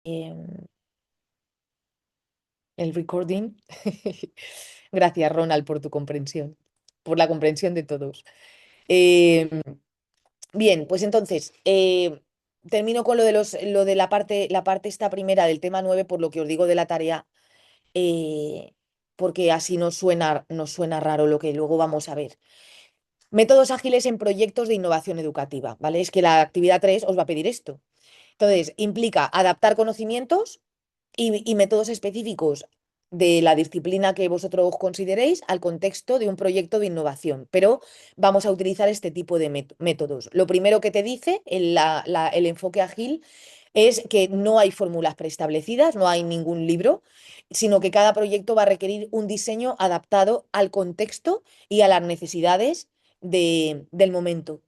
Em, el recording. Gracias, Ronald, por tu comprensión, por la comprensión de todos. Em, Bien, pues entonces, termino con lo de la parte esta primera del tema 9 por lo que os digo de la tarea, eh, porque así nos suena raro lo que luego vamos a ver. Métodos ágiles en proyectos de innovación educativa, ¿vale? Es que la actividad 3 os va a pedir esto. Entonces, implica adaptar conocimientos y métodos específicos de la disciplina que vosotros consideréis al contexto de un proyecto de innovación, pero vamos a utilizar este tipo de métodos. Lo primero que te dice el enfoque ágil es que no hay fórmulas preestablecidas, no hay ningún libro, sino que cada proyecto va a requerir un diseño adaptado al contexto y a las necesidades del momento.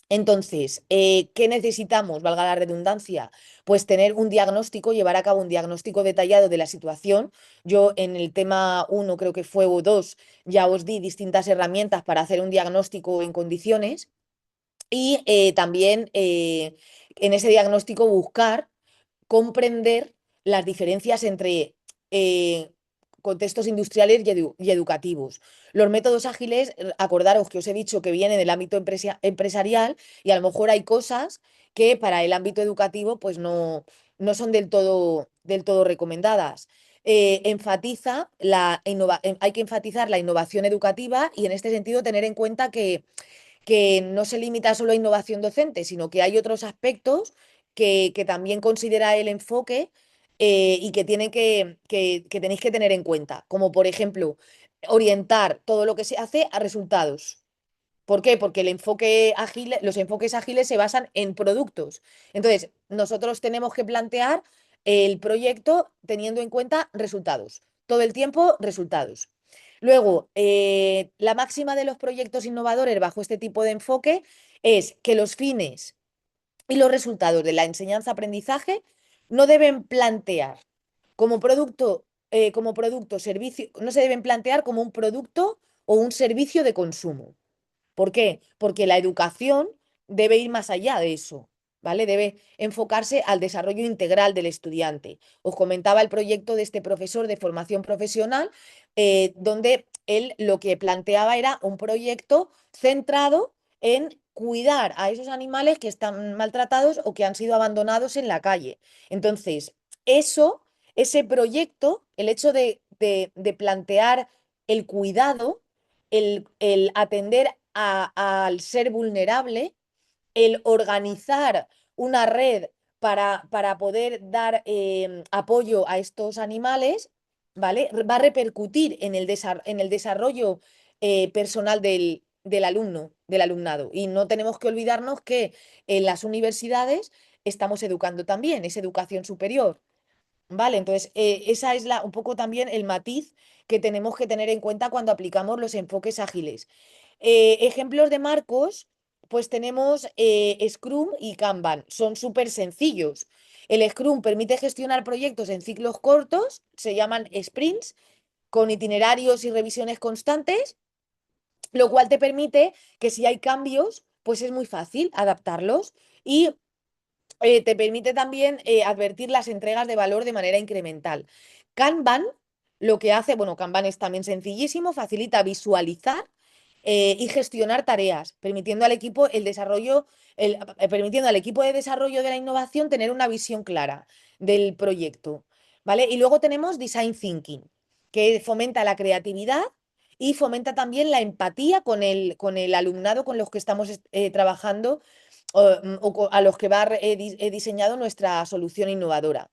Entonces, ¿qué necesitamos, valga la redundancia? Pues tener un diagnóstico, llevar a cabo un diagnóstico detallado de la situación. Yo en el tema uno creo que fue o 2, ya os di distintas herramientas para hacer un diagnóstico en condiciones y también en ese diagnóstico buscar comprender las diferencias entre eh, contextos industriales y educativos. Los métodos ágiles, acordaros que os he dicho que vienen del ámbito empresarial y a lo mejor hay cosas que para el ámbito educativo pues no son del todo recomendadas. Hay que enfatizar la innovación educativa y en este sentido tener en cuenta que no se limita solo a innovación docente, sino que hay otros aspectos que también considera el enfoque y que, que tenéis que tener en cuenta, como por ejemplo orientar todo lo que se hace a resultados. ¿Por qué? Porque los enfoques ágiles se basan en productos. Entonces, nosotros tenemos que plantear el proyecto teniendo en cuenta resultados. Todo el tiempo, resultados. Luego, la máxima de los proyectos innovadores bajo este tipo de enfoque es que los fines y los resultados de la enseñanza-aprendizaje no deben plantear como producto, servicio, no se deben plantear como un producto o un servicio de consumo. ¿Por qué? Porque la educación debe ir más allá de eso, ¿vale? Debe enfocarse al desarrollo integral del estudiante. Os comentaba el proyecto de este profesor de formación profesional, donde él lo que planteaba era un proyecto centrado en cuidar a esos animales que están maltratados o que han sido abandonados en la calle. Entonces, eso, ese proyecto, el hecho de plantear el cuidado, el atender al ser vulnerable, el organizar una red para poder dar apoyo a estos animales, ¿vale? Va a repercutir en el desarrollo personal del alumno, del alumnado. Y no tenemos que olvidarnos que en las universidades estamos educando también, es educación superior. Vale, entonces esa es un poco también el matiz que tenemos que tener en cuenta cuando aplicamos los enfoques ágiles. Ejemplos de marcos, pues tenemos Scrum y Kanban, son súper sencillos. El Scrum permite gestionar proyectos en ciclos cortos, se llaman sprints, con itinerarios y revisiones constantes, lo cual te permite que si hay cambios, pues es muy fácil adaptarlos y te permite también advertir las entregas de valor de manera incremental. Kanban lo que hace, bueno, Kanban es también sencillísimo, facilita visualizar y gestionar tareas, permitiendo al equipo el desarrollo, permitiendo al equipo de desarrollo de la innovación tener una visión clara del proyecto, ¿vale? Y luego tenemos Design Thinking, que fomenta la creatividad y fomenta también la empatía con el alumnado con los que estamos trabajando a los que va diseñado nuestra solución innovadora.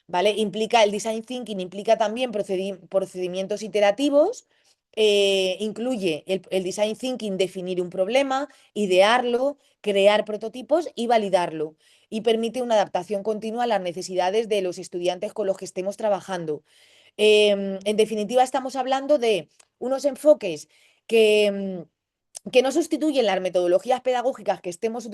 ¿Vale? Implica el design thinking, implica también procedimientos iterativos, incluye el design thinking definir un problema, idearlo, crear prototipos y validarlo. Y permite una adaptación continua a las necesidades de los estudiantes con los que estemos trabajando. En definitiva, estamos hablando de unos enfoques que, que no sustituyen las metodologías pedagógicas que estemos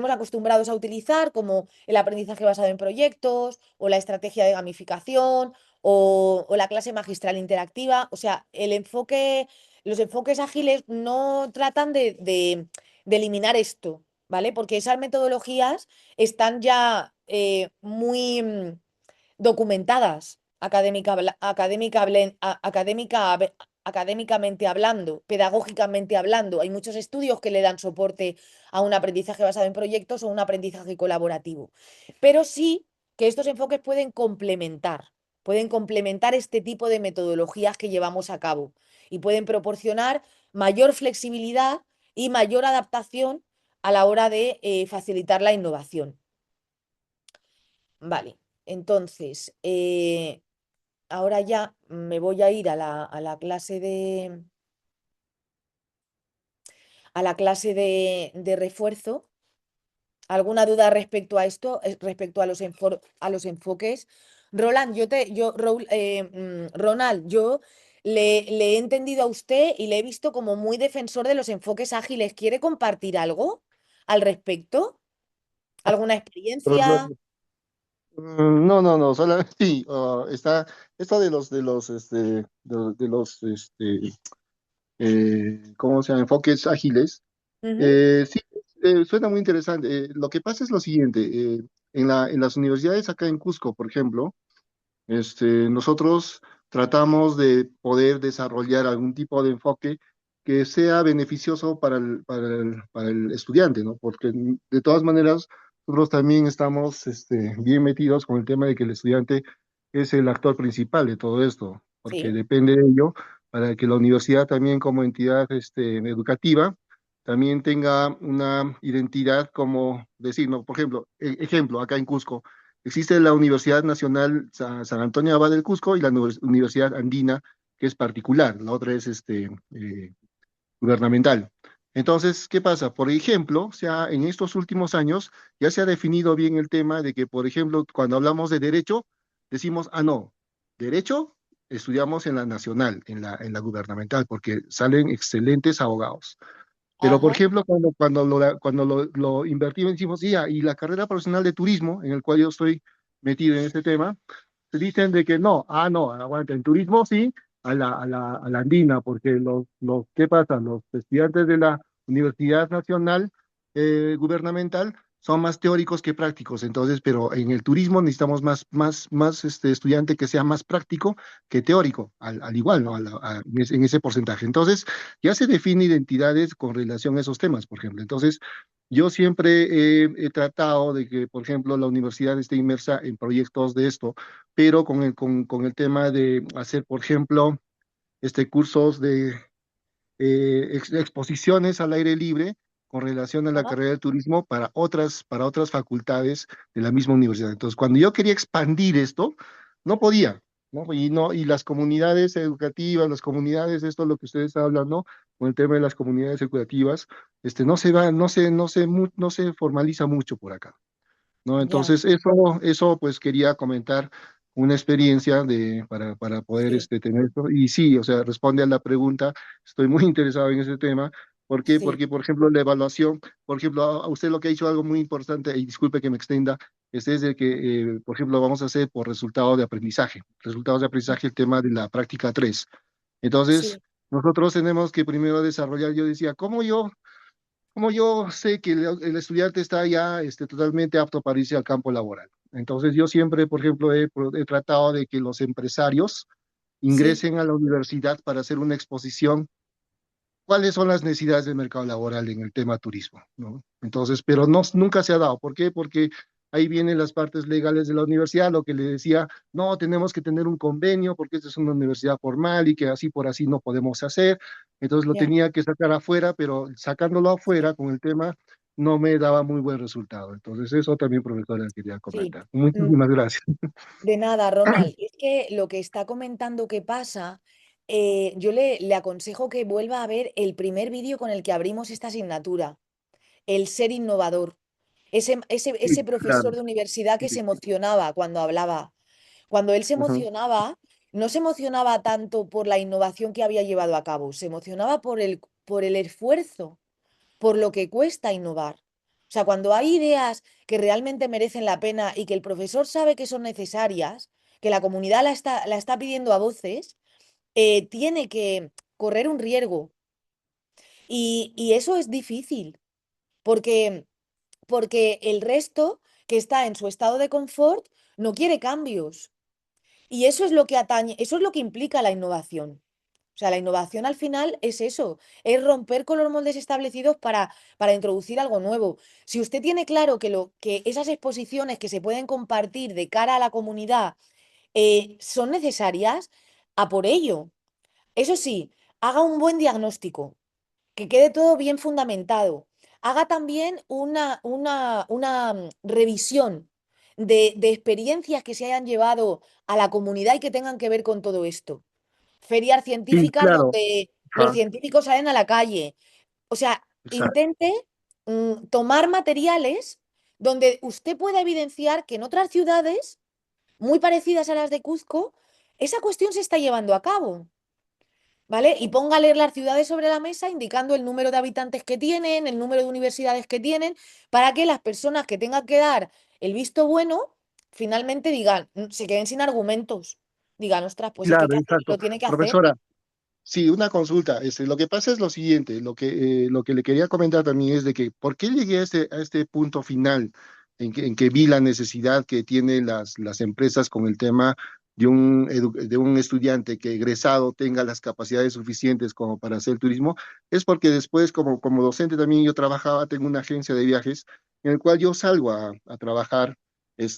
acostumbrados a utilizar, como el aprendizaje basado en proyectos, o la estrategia de gamificación, o la clase magistral interactiva. O sea, los enfoques ágiles no tratan de eliminar esto, ¿vale? Porque esas metodologías están ya muy documentadas académicamente hablando, pedagógicamente hablando. Hay muchos estudios que le dan soporte a un aprendizaje basado en proyectos o un aprendizaje colaborativo. Pero sí que estos enfoques pueden complementar este tipo de metodologías que llevamos a cabo y pueden proporcionar mayor flexibilidad y mayor adaptación a la hora de facilitar la innovación. Vale, entonces, ahora ya me voy a ir a la clase de refuerzo. ¿Alguna duda respecto a esto, respecto a los enfoques? Roland, Ronald, yo le he entendido a usted y le he visto como muy defensor de los enfoques ágiles. ¿Quiere compartir algo al respecto? ¿Alguna experiencia? No, no, no, solamente sí, está de los ¿cómo se llama? Enfoques ágiles. Ujú. Sí, suena muy interesante. Lo que pasa es lo siguiente, en las universidades acá en Cusco, por ejemplo, nosotros tratamos de poder desarrollar algún tipo de enfoque que sea beneficioso para el estudiante, ¿no? Porque de todas maneras, nosotros también estamos bien metidos con el tema de que el estudiante es el actor principal de todo esto, porque Sí, depende de ello para que la universidad también como entidad educativa también tenga una identidad como decir, ¿no? Por ejemplo, ejemplo, acá en Cusco. Existe la Universidad Nacional San Antonio Abad del Cusco y la Universidad Andina, que es particular, la otra es gubernamental. Entonces, ¿qué pasa? Por ejemplo, en estos últimos años ya se ha definido bien el tema de que, por ejemplo, cuando hablamos de derecho, decimos, ah, no, derecho estudiamos en la nacional, en la gubernamental, porque salen excelentes abogados. Pero, por ajá, ejemplo, cuando lo invertimos, decimos, y la carrera profesional de turismo, en el cual yo estoy metido en este tema, te dicen de que no, no, aguanta, en turismo sí, a la andina, porque ¿qué pasa? Los estudiantes de la Universidad Nacional Gubernamental son más teóricos que prácticos, entonces, pero en el turismo necesitamos más estudiante que sea más práctico que teórico, al igual, ¿no? En ese porcentaje. Entonces, ya se define identidades con relación a esos temas, por ejemplo. Entonces, yo siempre he tratado de que, por ejemplo, la universidad esté inmersa en proyectos de esto, pero con el tema de hacer, por ejemplo, cursos de exposiciones al aire libre con relación a la ajá, carrera de turismo para otras facultades de la misma universidad. Entonces, cuando yo quería expandir esto, no podía, ¿no? Y las comunidades educativas, las comunidades, esto es lo que ustedes hablan, ¿no? Con el tema de las comunidades educativas, no se va, no se formaliza mucho por acá. ¿No? ya, Entonces, eso pues quería comentar una experiencia para poder sí, tener esto. Y sí, o sea, responde a la pregunta, estoy muy interesado en ese tema. ¿Por qué? sí, Porque, por ejemplo, la evaluación, por ejemplo, a usted lo que ha dicho algo muy importante, y disculpe que me extienda, es de que, por ejemplo, vamos a hacer por resultados de aprendizaje. Resultados de aprendizaje, el tema de la práctica 3. Entonces, sí, nosotros tenemos que primero desarrollar, yo decía, ¿cómo yo sé que el estudiante está ya totalmente apto para irse al campo laboral? Entonces, yo siempre, por ejemplo, he tratado de que los empresarios sí, ingresen a la universidad para hacer una exposición cuáles son las necesidades del mercado laboral en el tema turismo, ¿no? Entonces, pero no, nunca se ha dado. ¿Por qué? Porque ahí vienen las partes legales de la universidad, lo que le decía, no, tenemos que tener un convenio porque esta es una universidad formal y que así por así no podemos hacer. Entonces lo ya, tenía que sacar afuera, pero sacándolo sí, afuera con el tema no me daba muy buen resultado. Entonces eso también, profesora, quería sí. comentar. Mm, Muchísimas gracias. De nada, Ronald. Es que lo que está comentando que pasa, yo le aconsejo que vuelva a ver el primer vídeo con el que abrimos esta asignatura, el ser innovador. Ese Sí, claro. profesor de universidad que Sí, se sí. emocionaba cuando hablaba. Cuando él se Ujú. emocionaba, no se emocionaba tanto por la innovación que había llevado a cabo, se emocionaba por el esfuerzo, por lo que cuesta innovar. O sea, cuando hay ideas que realmente merecen la pena y que el profesor sabe que son necesarias, que la comunidad la está pidiendo a voces, tiene que correr un riesgo. Y eso es difícil, porque el resto que está en su estado de confort no quiere cambios. Y eso es lo que atañe, eso es lo que implica la innovación. O sea, la innovación al final es eso, es romper con los moldes establecidos para introducir algo nuevo. Si usted tiene claro que esas exposiciones que se pueden compartir de cara a la comunidad son necesarias, a por ello. Eso sí, haga un buen diagnóstico, que quede todo bien fundamentado. Haga también una revisión de experiencias que se hayan llevado a la comunidad y que tengan que ver con todo esto. Ferias Sí, científicas claro. donde los Ajá, científicos salen a la calle. O sea, exacto. intente tomar materiales donde usted pueda evidenciar que en otras ciudades muy parecidas a las de Cuzco, esa cuestión se está llevando a cabo. ¿Vale? Y ponga a leer las ciudades sobre la mesa, indicando el número de habitantes que tienen, el número de universidades que tienen, para que las personas que tengan que dar el visto bueno, finalmente digan, se queden sin argumentos. Digan, ostras, pues es que Claro, exacto. lo tiene que hacer. Profesora, sí, una consulta. Lo que pasa es lo siguiente, lo que le quería comentar también es de que, ¿por qué llegué a este punto final en que vi la necesidad que tienen las empresas con el tema de un estudiante que egresado tenga las capacidades suficientes como para hacer turismo? Es porque después, como docente también yo trabajaba, tengo una agencia de viajes en el cual yo salgo a trabajar.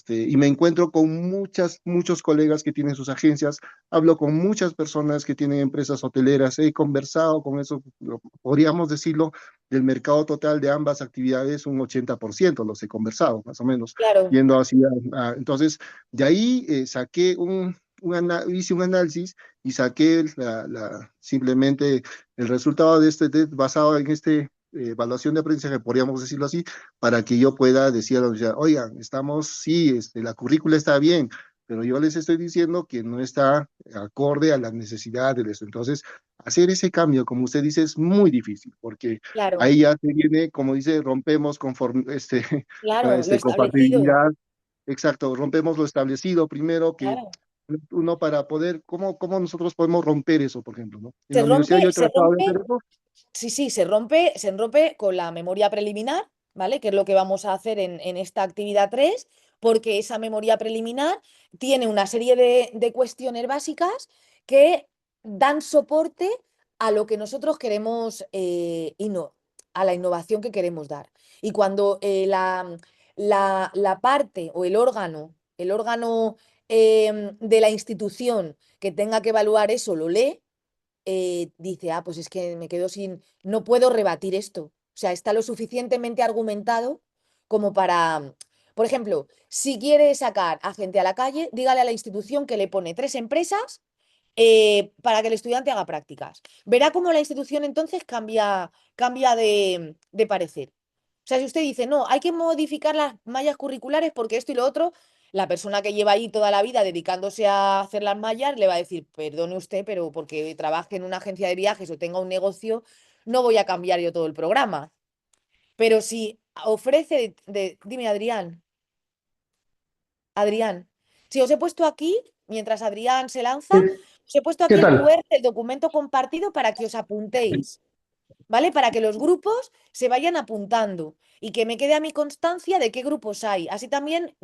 Y me encuentro con muchos colegas que tienen sus agencias. Hablo con muchas personas que tienen empresas hoteleras, he conversado con eso, podríamos decirlo, del mercado total de ambas actividades, un 80% los he conversado, más o menos, Claro, yendo hacia, entonces, de ahí saqué hice un análisis y saqué simplemente el resultado de este test basado en este evaluación de aprendizaje, podríamos decirlo así, para que yo pueda decir a la universidad, oigan, estamos, sí, la currícula está bien, pero yo les estoy diciendo que no está acorde a las necesidades de eso. Entonces, hacer ese cambio, como usted dice, es muy difícil, porque claro, ahí ya se viene, como dice, rompemos claro, lo establecido. compatibilidad, exacto, rompemos lo establecido primero, que Claro. uno para poder, ¿cómo nosotros podemos romper eso, por ejemplo, ¿no? En la universidad yo he Se tratado de rompe hacer eso. Sí, sí, se rompe con la memoria preliminar, ¿vale? Que es lo que vamos a hacer en esta actividad 3, porque esa memoria preliminar tiene una serie de cuestiones básicas que dan soporte a lo que nosotros queremos, a la innovación que queremos dar. Y cuando la parte o el órgano de la institución que tenga que evaluar eso lo lee, dice, pues es que me quedo sin, no puedo rebatir esto. O sea, está lo suficientemente argumentado como para, por ejemplo, si quiere sacar a gente a la calle, dígale a la institución que le pone 3 empresas para que el estudiante haga prácticas. Verá cómo la institución entonces cambia de parecer. O sea, si usted dice, no, hay que modificar las mallas curriculares porque esto y lo otro, la persona que lleva ahí toda la vida dedicándose a hacer las mallas le va a decir, perdone usted, pero porque trabaje en una agencia de viajes o tenga un negocio, no voy a cambiar yo todo el programa. Pero si ofrece, dime, Adrián, Adrián, si os he puesto aquí, mientras Adrián se lanza, ¿Qué, os he puesto qué aquí el tal? QR del documento compartido para que os apuntéis. ¿Vale? Para que los grupos se vayan apuntando y que me quede a mi constancia de qué grupos hay. Así también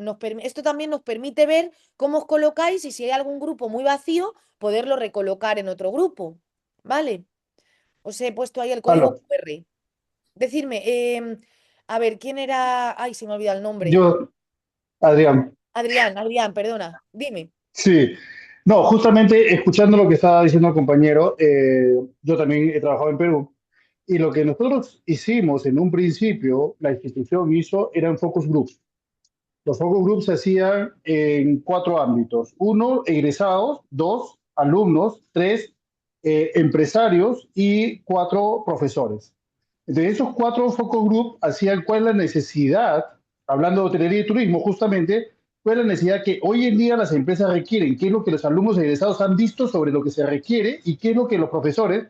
esto también nos permite ver cómo os colocáis y si hay algún grupo muy vacío, poderlo recolocar en otro grupo. ¿Vale? Os he puesto ahí el código Aló, QR. Decirme, a ver, ¿quién era? Ay, se me olvida el nombre. yo, Adrián. Adrián, perdona. Dime. Sí, no, justamente escuchando lo que estaba diciendo el compañero, yo también he trabajado en Perú y lo que nosotros hicimos en un principio, la institución hizo, eran focus groups. Los focus groups se hacían en cuatro ámbitos. Uno, egresados; dos, alumnos; tres, empresarios; y cuatro, profesores. De esos cuatro focus group hacían cuál es la necesidad, hablando de hotelería y turismo justamente, cuál es la necesidad que hoy en día las empresas requieren, qué es lo que los alumnos egresados han visto sobre lo que se requiere y qué es lo que los profesores,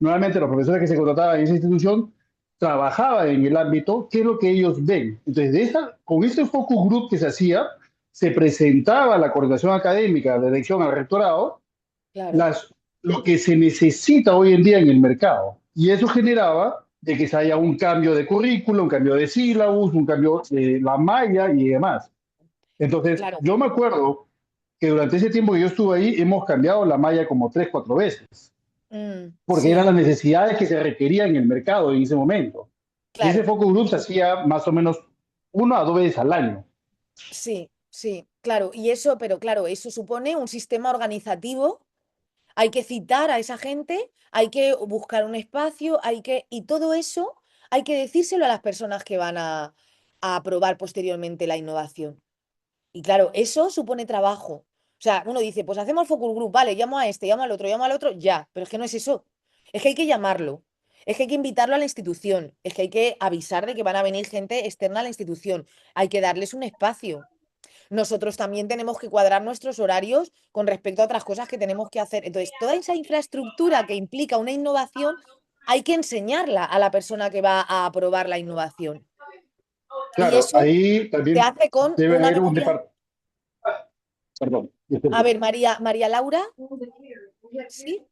nuevamente los profesores que se contrataban en esa institución, trabajaban en el ámbito, qué es lo que ellos ven. Entonces, con ese focus group que se hacía, se presentaba a la coordinación académica, a la dirección, al rectorado, Claro, las, lo que se necesita hoy en día en el mercado. Y eso generaba de que se haya un cambio de currículo, un cambio de sílabus, un cambio de la malla y demás. Entonces, Claro. yo me acuerdo que durante ese tiempo que yo estuve ahí, hemos cambiado la malla como 3, 4 veces, porque eran Sí, las necesidades que se requerían en el mercado en ese momento. Y ese claro. focus group se hacía más o menos 1 a 2 veces al año. Sí, sí, claro. Y eso, pero claro, eso supone un sistema organizativo. Hay que citar a esa gente, hay que buscar un espacio, y todo eso hay que decírselo a las personas que van a aprobar posteriormente la innovación. Y claro, eso supone trabajo. O sea, uno dice, pues hacemos focus group, vale, llamo a este, llamo al otro, ya, pero es que no es eso. Es que hay que llamarlo, es que hay que invitarlo a la institución, es que hay que avisar de que van a venir gente externa a la institución, hay que darles un espacio. Nosotros también tenemos que cuadrar nuestros horarios con respecto a otras cosas que tenemos que hacer. Entonces, toda esa infraestructura que implica una innovación, hay que enseñarla a la persona que va a aprobar la innovación. Y Claro, eso ahí se también hace con debe una haber un memoria. departamento, perdón, A disculpe. ver, María Laura, ¿sí?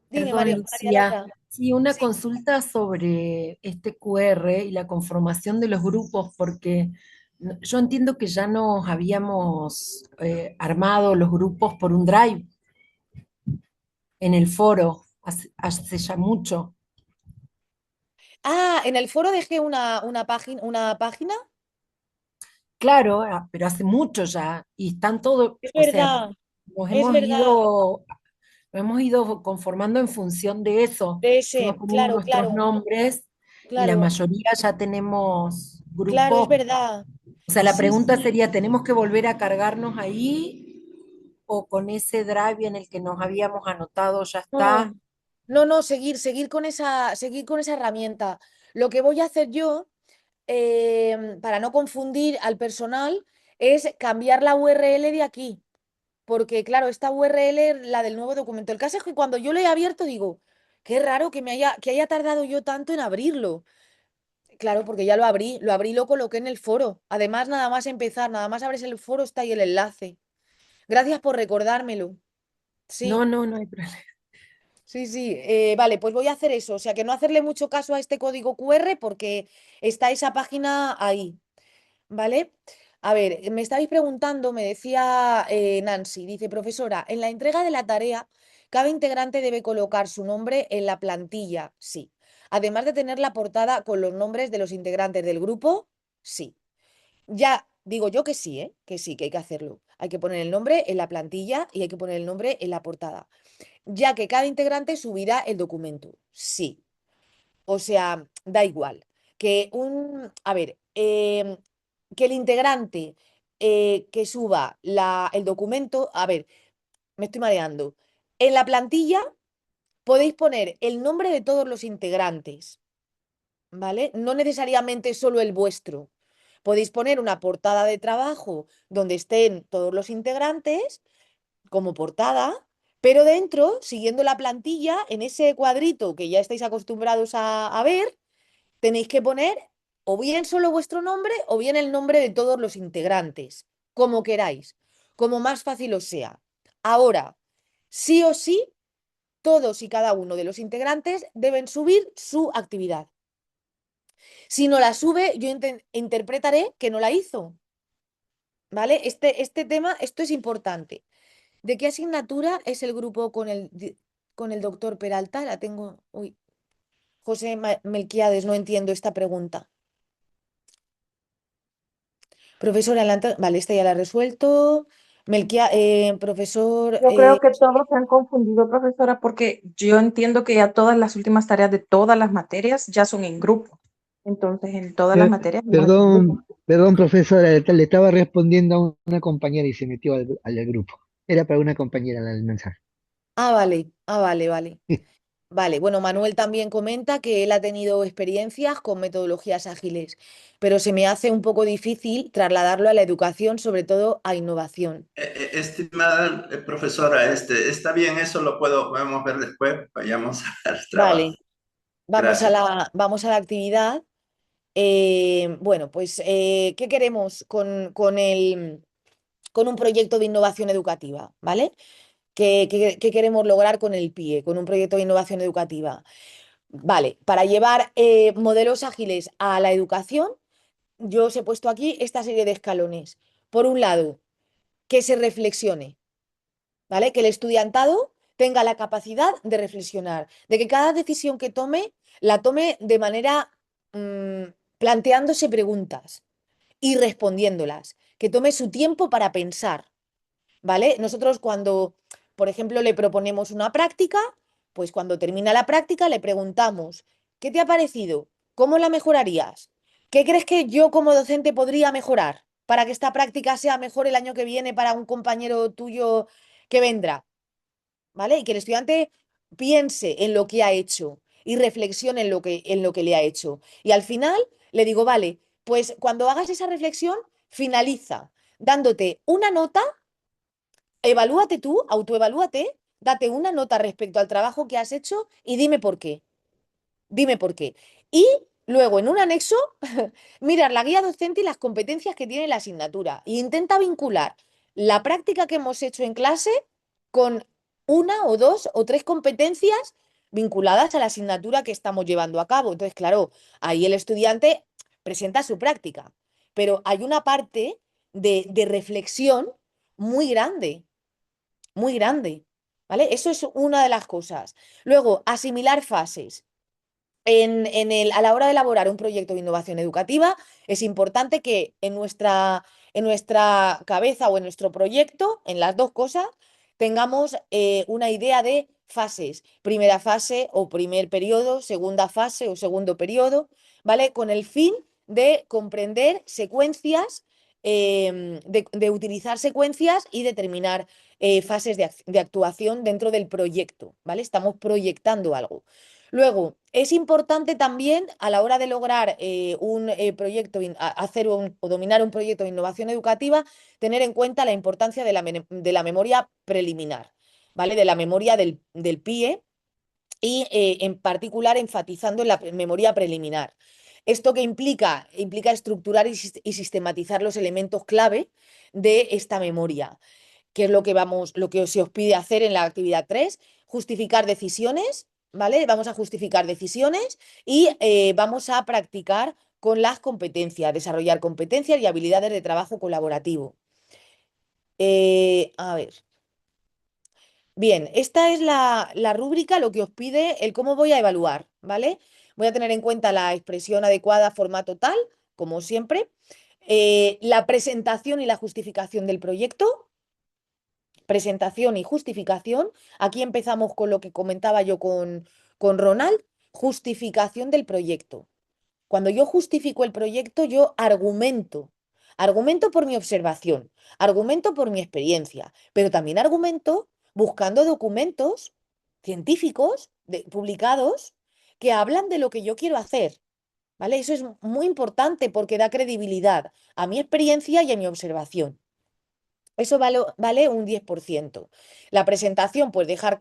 Dime, Perdón, María Lucía. Laura. Sí, una Sí. consulta sobre este QR y la conformación de los grupos, porque yo entiendo que ya nos habíamos armado los grupos por un drive en el foro hace ya mucho. Ah, en el foro dejé una página. Claro, pero hace mucho ya, y están todos, Es o sea, verdad, nos es hemos verdad. ido, nos hemos ido conformando en función de eso. De Fuimos ese, poniendo claro, nuestros claro, nombres y la claro, mayoría ya tenemos claro, es grupos. verdad. O sea, la Sí, pregunta sí. sería, ¿tenemos que volver a cargarnos ahí o con ese drive en el que nos habíamos anotado ya No, está? no, seguir con esa herramienta. Lo que voy a hacer yo, para no confundir al personal, es cambiar la URL de aquí. Porque, claro, esta URL es la del nuevo documento. El caso es que cuando yo lo he abierto, digo, qué raro que haya tardado yo tanto en abrirlo. Claro, porque ya lo abrí, lo coloqué en el foro. Además, nada más empezar, nada más abres el foro, está ahí el enlace. Gracias por recordármelo. No, Sí. no, no hay problema. Sí, sí, vale, pues voy a hacer eso, o sea que no hacerle mucho caso a este código QR porque está esa página ahí, ¿vale? A ver, me estabais preguntando, me decía Nancy, dice, profesora, en la entrega de la tarea, cada integrante debe colocar su nombre en la plantilla, sí. Además de tener la portada con los nombres de los integrantes del grupo, sí. Ya digo yo que sí, ¿eh? Que sí, que hay que hacerlo. Hay que poner el nombre en la plantilla y hay que poner el nombre en la portada ya que cada integrante subirá el documento. Sí, o sea, da igual. A ver, que el integrante que suba el documento, a ver, me estoy mareando. En la plantilla podéis poner el nombre de todos los integrantes, ¿vale? No necesariamente solo el vuestro. Podéis poner una portada de trabajo donde estén todos los integrantes como portada, pero dentro, siguiendo la plantilla, en ese cuadrito que ya estáis acostumbrados a ver, tenéis que poner o bien solo vuestro nombre o bien el nombre de todos los integrantes, como queráis, como más fácil os sea. Ahora, sí o sí, todos y cada uno de los integrantes deben subir su actividad. Si no la sube, yo interpretaré que no la hizo, ¿vale? Este tema, esto es importante. ¿De qué asignatura es el grupo con el doctor Peralta? La tengo. Uy, José Melquiades, no entiendo esta pregunta. Profesora, vale, esta ya la he resuelto. Profesor, Yo creo que todos se han confundido, profesora, porque yo entiendo que ya todas las últimas tareas de todas las materias ya son en grupo. Entonces, en todas las Per- materias no hay un grupo. perdón, profesora, le estaba respondiendo a una compañera y se metió al grupo. Era para una compañera el mensaje. Vale, vale, vale. Vale, bueno, Manuel también comenta que él ha tenido experiencias con metodologías ágiles, pero se me hace un poco difícil trasladarlo a la educación, sobre todo a innovación. Estimada profesora, está bien, eso podemos ver después, vayamos al trabajo. Vale, vamos a Gracias. la actividad. Bueno, pues, ¿qué queremos con un proyecto de innovación educativa? ¿Vale? ¿Qué queremos lograr con el PIE, con un proyecto de innovación educativa? Vale, para llevar modelos ágiles a la educación, yo os he puesto aquí esta serie de escalones. Por un lado, que se reflexione, ¿vale? Que el estudiantado tenga la capacidad de reflexionar, de que cada decisión que tome, la tome de manera planteándose preguntas y respondiéndolas, que tome su tiempo para pensar, ¿vale? Nosotros cuando, por ejemplo, le proponemos una práctica, pues cuando termina la práctica le preguntamos, ¿qué te ha parecido? ¿Cómo la mejorarías? ¿Qué crees que yo como docente podría mejorar para que esta práctica sea mejor el año que viene para un compañero tuyo que vendrá? ¿Vale? Y que el estudiante piense en lo que ha hecho y reflexione en lo que le ha hecho. Y al final le digo, vale, pues cuando hagas esa reflexión, finaliza dándote una nota, evalúate tú, autoevalúate, date una nota respecto al trabajo que has hecho y dime por qué. Dime por qué. Y luego, en un anexo, mirar la guía docente y las competencias que tiene la asignatura. E intenta vincular la práctica que hemos hecho en clase con una o dos o tres competencias vinculadas a la asignatura que estamos llevando a cabo. Entonces, claro, ahí el estudiante presenta su práctica, pero hay una parte de reflexión muy grande, muy grande. ¿Vale? Eso es una de las cosas. Luego, asimilar fases a la hora de elaborar un proyecto de innovación educativa, es importante que en nuestra cabeza o en nuestro proyecto, en las dos cosas, tengamos una idea de fases. Primera fase o primer periodo, segunda fase o segundo periodo, ¿vale? Con el fin de comprender secuencias, de utilizar secuencias y determinar fases de actuación dentro del proyecto, ¿vale? Estamos proyectando algo. Luego, es importante también a la hora de lograr un proyecto, o dominar un proyecto de innovación educativa, tener en cuenta la importancia de la memoria preliminar, ¿vale? De la memoria del PIE y en particular enfatizando en la memoria preliminar. ¿Esto qué implica? Implica estructurar y sistematizar los elementos clave de esta memoria, que es lo que se os pide hacer en la actividad 3, justificar decisiones, ¿vale? Vamos a justificar decisiones y vamos a practicar con las competencias, desarrollar competencias y habilidades de trabajo colaborativo. A ver. Bien, esta es la rúbrica, lo que os pide, el cómo voy a evaluar, ¿vale? Voy a tener en cuenta la expresión adecuada, formato tal, como siempre, la presentación y la justificación del proyecto, presentación y justificación. Aquí empezamos con lo que comentaba yo con Ronald, justificación del proyecto. Cuando yo justifico el proyecto, yo argumento. Argumento por mi observación, argumento por mi experiencia, pero también argumento buscando documentos científicos publicados que hablan de lo que yo quiero hacer. ¿Vale? Eso es muy importante porque da credibilidad a mi experiencia y a mi observación. Eso vale un 10%. La presentación, pues dejar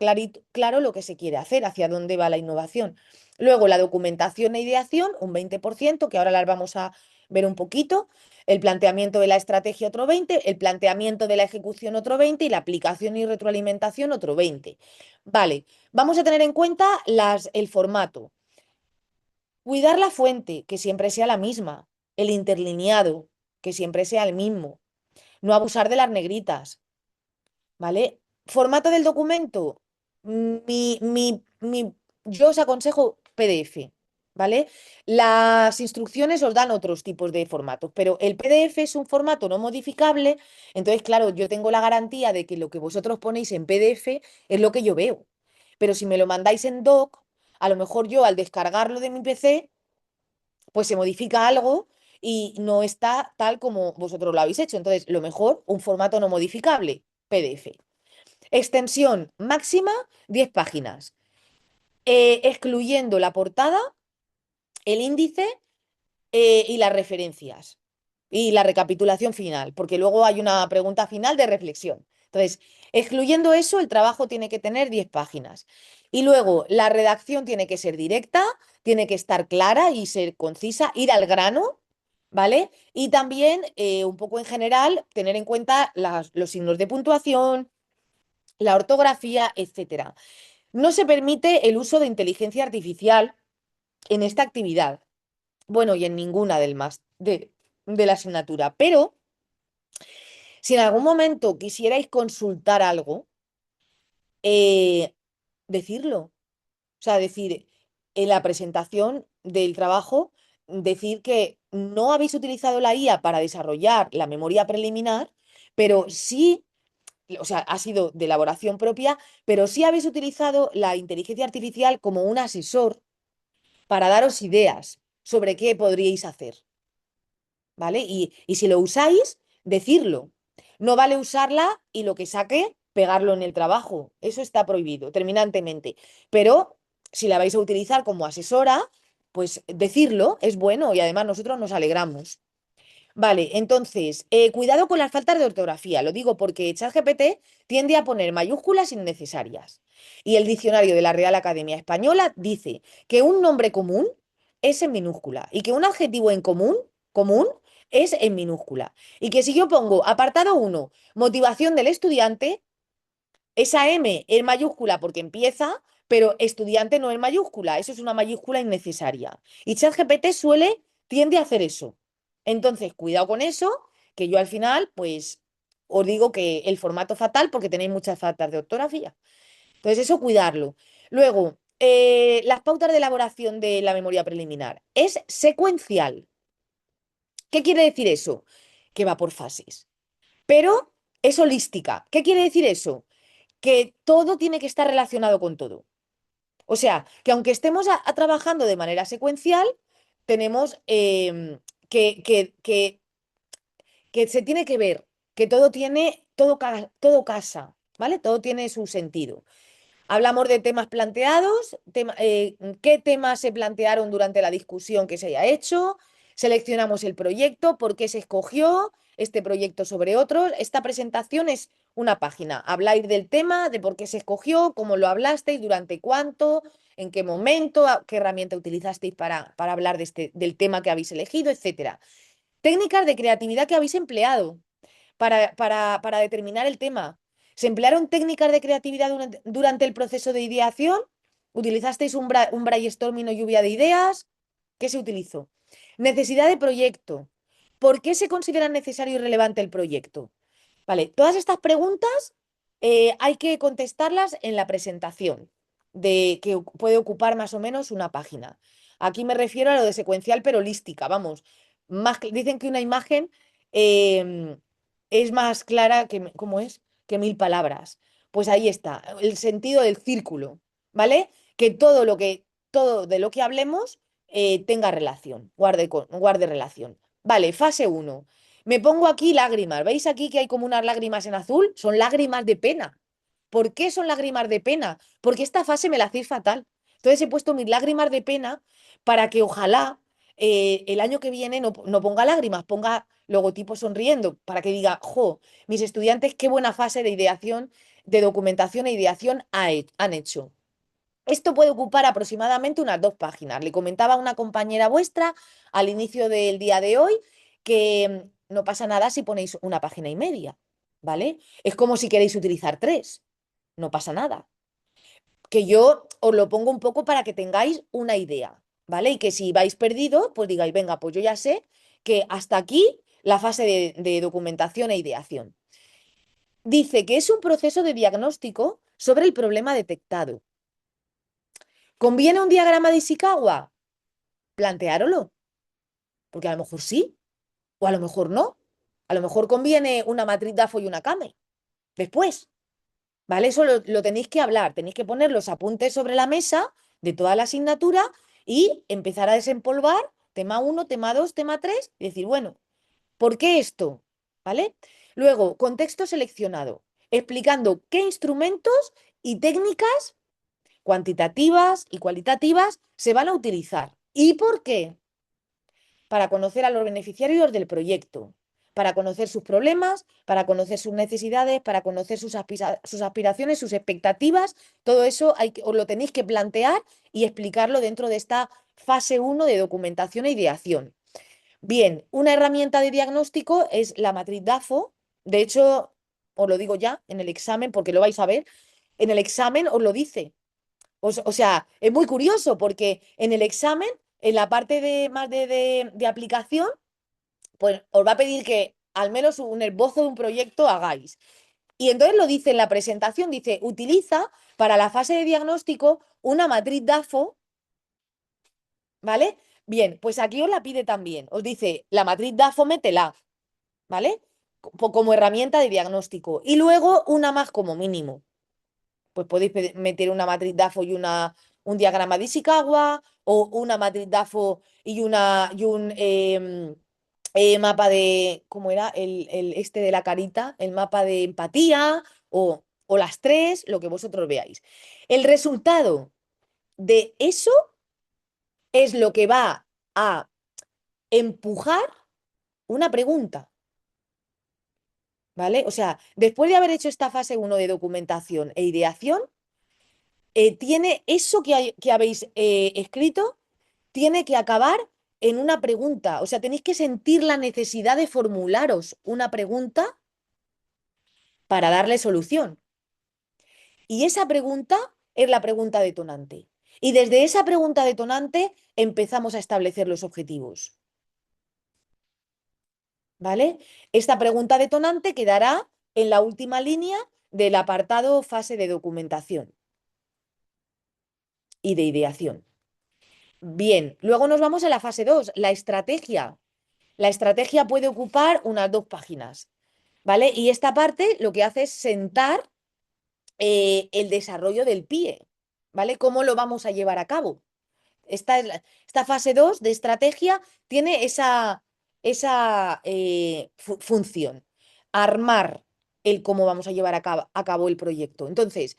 claro lo que se quiere hacer, hacia dónde va la innovación. Luego la documentación e ideación, un 20%, que ahora las vamos a ver un poquito. El planteamiento de la estrategia, otro 20%, el planteamiento de la ejecución, otro 20%, y la aplicación y retroalimentación, otro 20%. Vale, vamos a tener en cuenta el formato. Cuidar la fuente, que siempre sea la misma. El interlineado, que siempre sea el mismo. No abusar de las negritas. ¿Vale? Formato del documento. Yo os aconsejo PDF, ¿vale? Las instrucciones os dan otros tipos de formatos, pero el PDF es un formato no modificable, entonces, claro, yo tengo la garantía de que lo que vosotros ponéis en PDF es lo que yo veo. Pero si me lo mandáis en doc, a lo mejor yo al descargarlo de mi PC, pues se modifica algo y no está tal como vosotros lo habéis hecho. Entonces, lo mejor, un formato no modificable, PDF. Extensión máxima, 10 páginas, excluyendo la portada, el índice y las referencias y la recapitulación final, porque luego hay una pregunta final de reflexión. Entonces, excluyendo eso, el trabajo tiene que tener 10 páginas. Y luego, la redacción tiene que ser directa, tiene que estar clara y ser concisa, ir al grano, ¿vale? Y también, un poco en general, tener en cuenta los signos de puntuación, la ortografía, etcétera. No se permite el uso de inteligencia artificial en esta actividad. Bueno, y en ninguna de la asignatura. Pero si en algún momento quisierais consultar algo, eh, decirlo. O sea, decir en la presentación del trabajo, decir que no habéis utilizado la IA para desarrollar la memoria preliminar, pero sí, o sea, ha sido de elaboración propia, pero sí habéis utilizado la inteligencia artificial como un asesor para daros ideas sobre qué podríais hacer, ¿vale? Y si lo usáis, decirlo. No vale usarla y lo que saque, pegarlo en el trabajo. Eso está prohibido, terminantemente. Pero si la vais a utilizar como asesora, pues decirlo es bueno y además nosotros nos alegramos. Vale, entonces, cuidado con las faltas de ortografía. Lo digo porque ChatGPT tiende a poner mayúsculas innecesarias. Y el diccionario de la Real Academia Española dice que un nombre común es en minúscula y que un adjetivo en común es en minúscula. Y que si yo pongo apartado 1, motivación del estudiante, esa M en mayúscula porque empieza, pero estudiante no en mayúscula. Eso es una mayúscula innecesaria. Y ChatGPT tiende a hacer eso. Entonces, cuidado con eso, que yo al final, pues, os digo que el formato fatal porque tenéis muchas faltas de ortografía. Entonces, eso cuidarlo. Luego, las pautas de elaboración de la memoria preliminar. Es secuencial. ¿Qué quiere decir eso? Que va por fases. Pero es holística. ¿Qué quiere decir eso? Que todo tiene que estar relacionado con todo. O sea, que aunque estemos trabajando de manera secuencial, tenemos que se tiene que ver, que todo casa, ¿vale? Todo tiene su sentido. Hablamos de temas planteados, qué temas se plantearon durante la discusión que se haya hecho, seleccionamos el proyecto, por qué se escogió este proyecto sobre otros. Esta presentación es una página. Habláis del tema, de por qué se escogió, cómo lo hablasteis, durante cuánto, en qué momento, qué herramienta utilizasteis para hablar del tema que habéis elegido, etcétera. Técnicas de creatividad que habéis empleado para determinar el tema. ¿Se emplearon técnicas de creatividad durante el proceso de ideación? ¿Utilizasteis un brainstorming o lluvia de ideas? ¿Qué se utilizó? Necesidad de proyecto. ¿Por qué se considera necesario y relevante el proyecto? Vale, todas estas preguntas hay que contestarlas en la presentación, que puede ocupar más o menos una página. Aquí me refiero a lo de secuencial pero holística, vamos. Dicen que una imagen em, es más clara ¿cómo es? Que 1000 palabras. Pues ahí está, el sentido del círculo, ¿vale? Que todo de lo que hablemos tenga relación, guarde relación. Vale, fase 1. Me pongo aquí lágrimas. ¿Veis aquí que hay como unas lágrimas en azul? Son lágrimas de pena. ¿Por qué son lágrimas de pena? Porque esta fase me la hacéis fatal. Entonces he puesto mis lágrimas de pena para que ojalá el año que viene no ponga lágrimas, ponga logotipo sonriendo, para que diga, jo, mis estudiantes, qué buena fase de ideación, de documentación e ideación han hecho. Esto puede ocupar aproximadamente unas 2 páginas. Le comentaba a una compañera vuestra al inicio del día de hoy que no pasa nada si ponéis 1,5 páginas, ¿vale? Es como si queréis utilizar 3, no pasa nada. Que yo os lo pongo un poco para que tengáis una idea, ¿vale? Y que si vais perdido, pues digáis, venga, pues yo ya sé que hasta aquí la fase de documentación e ideación. Dice que es un proceso de diagnóstico sobre el problema detectado. ¿Conviene un diagrama de Ishikawa? Planteárolo, porque a lo mejor sí, o a lo mejor no. A lo mejor conviene una matriz DAFO y una Kame. Después, ¿vale? Eso lo tenéis que hablar, tenéis que poner los apuntes sobre la mesa de toda la asignatura y empezar a desempolvar tema 1, tema 2, tema 3 y decir, bueno, ¿por qué esto? ¿Vale? Luego, contexto seleccionado, explicando qué instrumentos y técnicas cuantitativas y cualitativas se van a utilizar y por qué. Para conocer a los beneficiarios del proyecto, para conocer sus problemas, para conocer sus necesidades, para conocer sus aspiraciones, sus expectativas. Todo eso os lo tenéis que plantear y explicarlo dentro de esta fase 1 de documentación e ideación. Bien, una herramienta de diagnóstico es la matriz DAFO. De hecho, os lo digo ya en el examen porque lo vais a ver. En el examen os lo dice. O sea, es muy curioso porque en el examen, en la parte de más de aplicación, pues os va a pedir que al menos un esbozo de un proyecto hagáis. Y entonces lo dice en la presentación, dice, utiliza para la fase de diagnóstico una matriz DAFO, ¿vale? Bien, pues aquí os la pide también. Os dice, la matriz DAFO métela, ¿vale? Como herramienta de diagnóstico. Y luego una más como mínimo. Pues podéis meter una matriz DAFO y un diagrama de Ishikawa, o una matriz DAFO y un mapa de, ¿cómo era? El este de la carita, el mapa de empatía, o las tres, lo que vosotros veáis. El resultado de eso es lo que va a empujar una pregunta, ¿vale? O sea, después de haber hecho esta fase uno de documentación e ideación, tiene eso que habéis escrito, tiene que acabar en una pregunta. O sea, tenéis que sentir la necesidad de formularos una pregunta para darle solución. Y esa pregunta es la pregunta detonante. Y desde esa pregunta detonante empezamos a establecer los objetivos. ¿Vale? Esta pregunta detonante quedará en la última línea del apartado fase de documentación y de ideación. Bien, luego nos vamos a la fase 2, la estrategia. La estrategia puede ocupar unas 2 páginas, ¿vale? Y esta parte lo que hace es sentar el desarrollo del PIE, ¿vale? ¿Cómo lo vamos a llevar a cabo? Esta fase 2 de estrategia tiene esa función, armar el cómo vamos a llevar a cabo el proyecto. Entonces,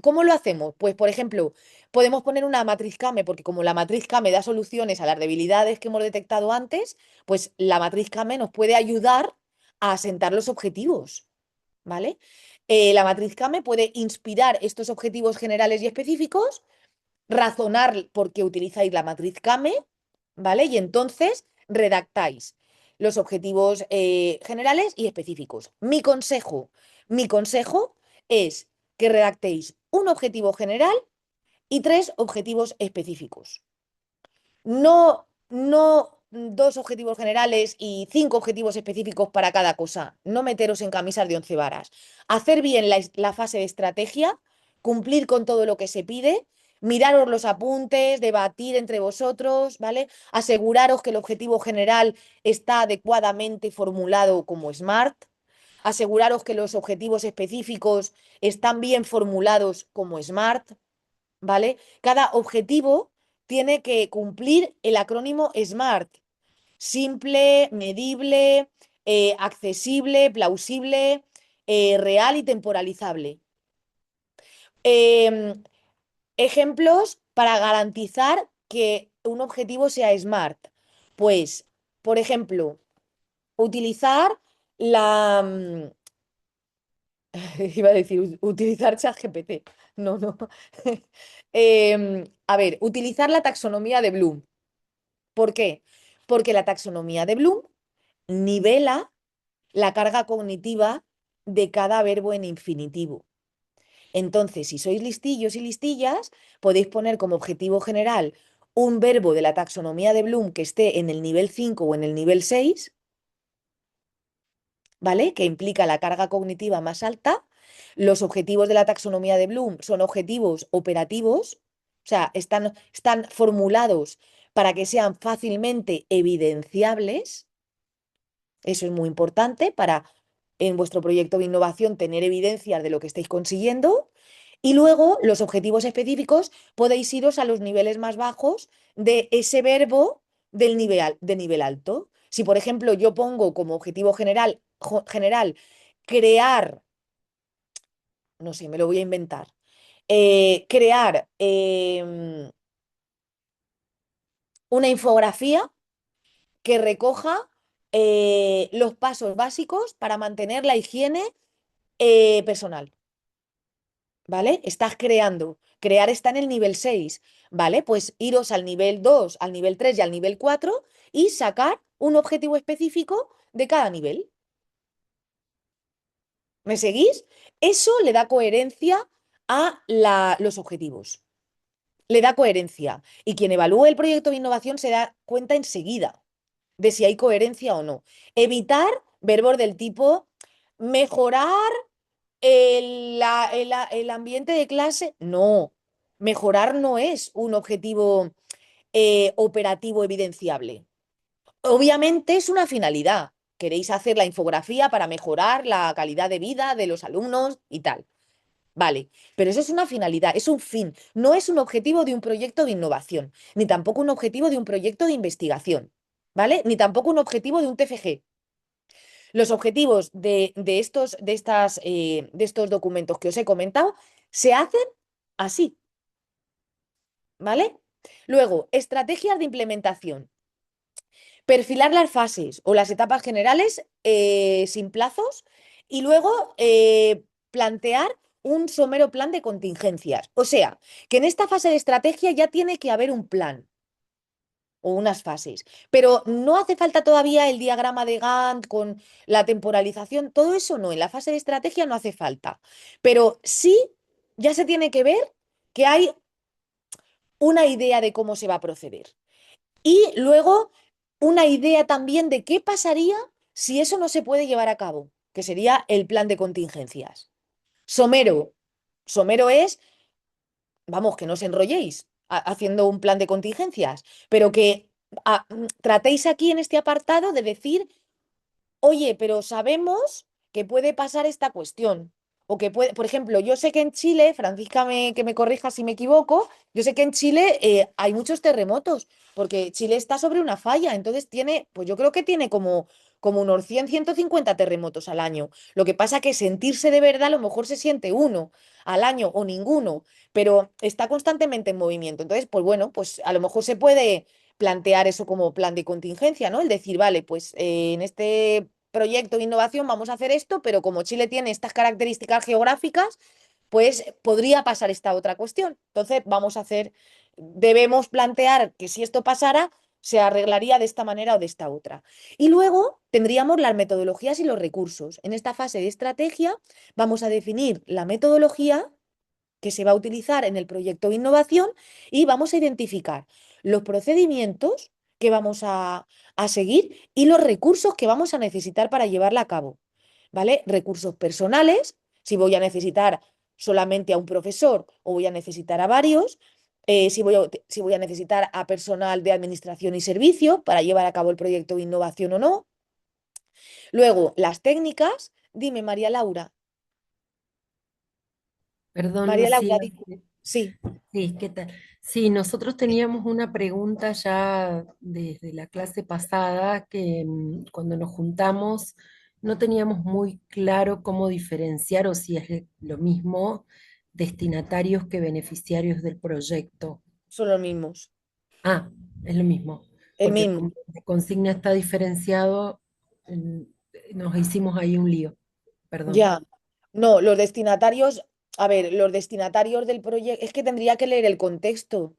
¿cómo lo hacemos? Pues, por ejemplo, podemos poner una matriz Kame, porque como la matriz Kame da soluciones a las debilidades que hemos detectado antes, pues la matriz Kame nos puede ayudar a asentar los objetivos, ¿vale? La matriz Kame puede inspirar estos objetivos generales y específicos, razonar por qué utilizáis la matriz Kame, ¿vale? Y entonces redactáis los objetivos generales y específicos. Mi consejo es que redactéis un objetivo general y 3 objetivos específicos. No 2 objetivos generales y 5 objetivos específicos para cada cosa. No meteros en camisas de 11 varas. Hacer bien la fase de estrategia, cumplir con todo lo que se pide, miraros los apuntes, debatir entre vosotros, ¿vale? Aseguraros que el objetivo general está adecuadamente formulado como SMART. Aseguraros que los objetivos específicos están bien formulados como SMART, ¿vale? Cada objetivo tiene que cumplir el acrónimo SMART: simple, medible, accesible, plausible, real y temporalizable. Em, Ejemplos para garantizar que un objetivo sea SMART. Pues, por ejemplo, utilizar la, iba a decir, utilizar ChatGPT. No, no. A ver, utilizar la taxonomía de Bloom. ¿Por qué? Porque la taxonomía de Bloom nivela la carga cognitiva de cada verbo en infinitivo. Entonces, si sois listillos y listillas, podéis poner como objetivo general un verbo de la taxonomía de Bloom que esté en el nivel 5 o en el nivel 6, ¿vale? Que implica la carga cognitiva más alta. Los objetivos de la taxonomía de Bloom son objetivos operativos, o sea, están formulados para que sean fácilmente evidenciables. Eso es muy importante para en vuestro proyecto de innovación tener evidencias de lo que estáis consiguiendo. Y luego los objetivos específicos podéis iros a los niveles más bajos de ese verbo de nivel alto. Si, por ejemplo, yo pongo como objetivo general crear, no sé, me lo voy a inventar, crear una infografía que recoja los pasos básicos para mantener la higiene personal, ¿vale? Estás creando. Crear está en el nivel 6, ¿vale? Pues iros al nivel 2, al nivel 3 y al nivel 4 y sacar un objetivo específico de cada nivel. ¿Me seguís? Eso le da coherencia a los objetivos. Le da coherencia. Y quien evalúe el proyecto de innovación se da cuenta enseguida de si hay coherencia o no. Evitar verbos del tipo mejorar el ambiente de clase. No, mejorar no es un objetivo operativo evidenciable. Obviamente es una finalidad. Queréis hacer la infografía para mejorar la calidad de vida de los alumnos y tal. Vale, pero eso es una finalidad, es un fin, no es un objetivo de un proyecto de innovación, ni tampoco un objetivo de un proyecto de investigación, ¿vale? Ni tampoco un objetivo de un TFG. Los objetivos de estos documentos que os he comentado se hacen así, ¿vale? Luego, estrategias de implementación. Perfilar las fases o las etapas generales sin plazos y luego plantear un somero plan de contingencias. O sea, que en esta fase de estrategia ya tiene que haber un plan o unas fases, pero no hace falta todavía el diagrama de Gantt con la temporalización, todo eso no, en la fase de estrategia no hace falta, pero sí ya se tiene que ver que hay una idea de cómo se va a proceder. Y luego una idea también de qué pasaría si eso no se puede llevar a cabo, que sería el plan de contingencias. Somero. Somero es, vamos, que no os enrolléis haciendo un plan de contingencias, pero que tratéis aquí en este apartado de decir, oye, pero sabemos que puede pasar esta cuestión. O que puede, por ejemplo, yo sé que en Chile, Francisca, que me corrija si me equivoco, yo sé que en Chile hay muchos terremotos, porque Chile está sobre una falla, entonces tiene, pues yo creo que tiene como unos 100, 150 terremotos al año. Lo que pasa que sentirse de verdad, a lo mejor se siente uno al año o ninguno, pero está constantemente en movimiento. Entonces, pues bueno, pues a lo mejor se puede plantear eso como plan de contingencia, ¿no? El decir, vale, pues en este proyecto de innovación vamos a hacer esto, pero como Chile tiene estas características geográficas, pues podría pasar esta otra cuestión. Entonces, debemos plantear que si esto pasara, se arreglaría de esta manera o de esta otra. Y luego tendríamos las metodologías y los recursos. En esta fase de estrategia vamos a definir la metodología que se va a utilizar en el proyecto de innovación y vamos a identificar los procedimientos que vamos a seguir y los recursos que vamos a necesitar para llevarla a cabo, ¿vale? Recursos personales, si voy a necesitar solamente a un profesor o voy a necesitar a varios, si voy a necesitar a personal de administración y servicio para llevar a cabo el proyecto de innovación o no. Luego, las técnicas, dime, María Laura. Perdón, María Laura, Lucía. sí, Sí, ¿qué tal? Sí, nosotros teníamos una pregunta ya desde la clase pasada que cuando nos juntamos no teníamos muy claro cómo diferenciar o si es lo mismo destinatarios que beneficiarios del proyecto. son los mismos. Ah, es lo mismo, El porque mismo. como la consigna está diferenciado, nos hicimos ahí un lío. Perdón. Ya. No, los destinatarios, a ver, los destinatarios del proyecto, es que tendría que leer el contexto.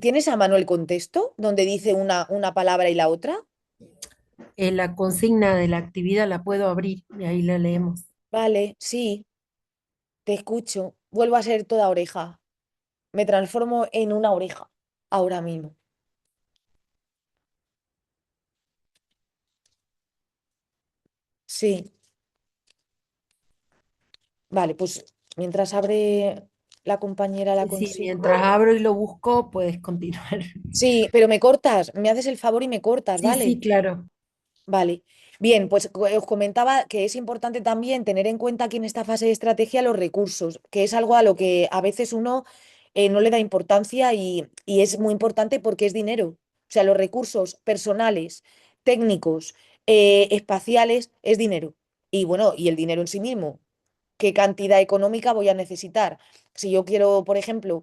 ¿Tienes a mano el contexto donde dice una palabra y la otra? La consigna de la actividad la puedo abrir y ahí la leemos. Vale, sí, te escucho. Vuelvo a ser toda oreja. Me transformo en una oreja ahora mismo. Sí, vale, pues mientras abre la compañera la Sí, sí, consigna. mientras abro y lo busco, puedes continuar. Sí, pero me cortas, me haces el favor y me cortas, Sí, sí, ¿vale? claro. Vale, bien, pues os comentaba que es importante también tener en cuenta aquí en esta fase de estrategia los recursos, que es algo a lo que a veces uno no le da importancia y es muy importante porque es dinero. O sea, los recursos personales, técnicos, espaciales, es dinero. Y bueno, y el dinero en sí mismo, ¿qué cantidad económica voy a necesitar? Si yo quiero, por ejemplo,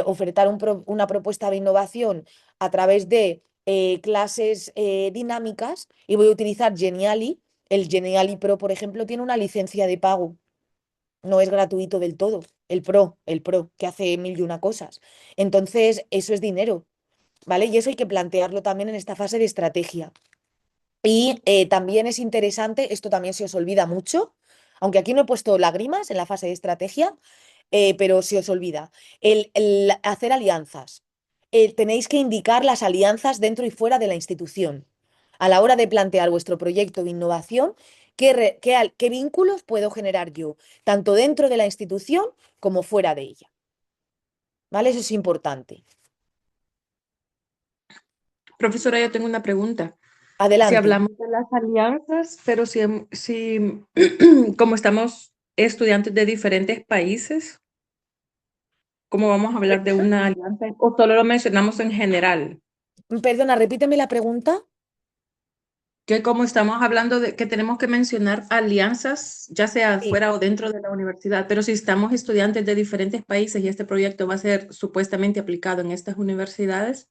ofertar una propuesta de innovación a través de clases dinámicas y voy a utilizar Geniali, el Geniali Pro, por ejemplo, tiene una licencia de pago, no es gratuito del todo, el Pro, que hace mil y una cosas. Entonces, eso es dinero, ¿vale? Y eso hay que plantearlo también en esta fase de estrategia. Y también es interesante, esto también se os olvida mucho, aunque aquí no he puesto lágrimas en la fase de estrategia, pero se os olvida. El hacer alianzas. Tenéis que indicar las alianzas dentro y fuera de la institución. A la hora de plantear vuestro proyecto de innovación, ¿qué vínculos puedo generar yo, tanto dentro de la institución como fuera de ella? ¿Vale? Eso es importante. Profesora, yo tengo una pregunta. Si Adelante. hablamos de las alianzas, pero si como estamos estudiantes de diferentes países, ¿cómo vamos a hablar de una alianza? ¿O solo lo mencionamos en general? Perdona, repíteme la pregunta. Que como estamos hablando de que tenemos que mencionar alianzas, ya sea Sí, fuera o dentro de la universidad, pero si estamos estudiantes de diferentes países y este proyecto va a ser supuestamente aplicado en estas universidades,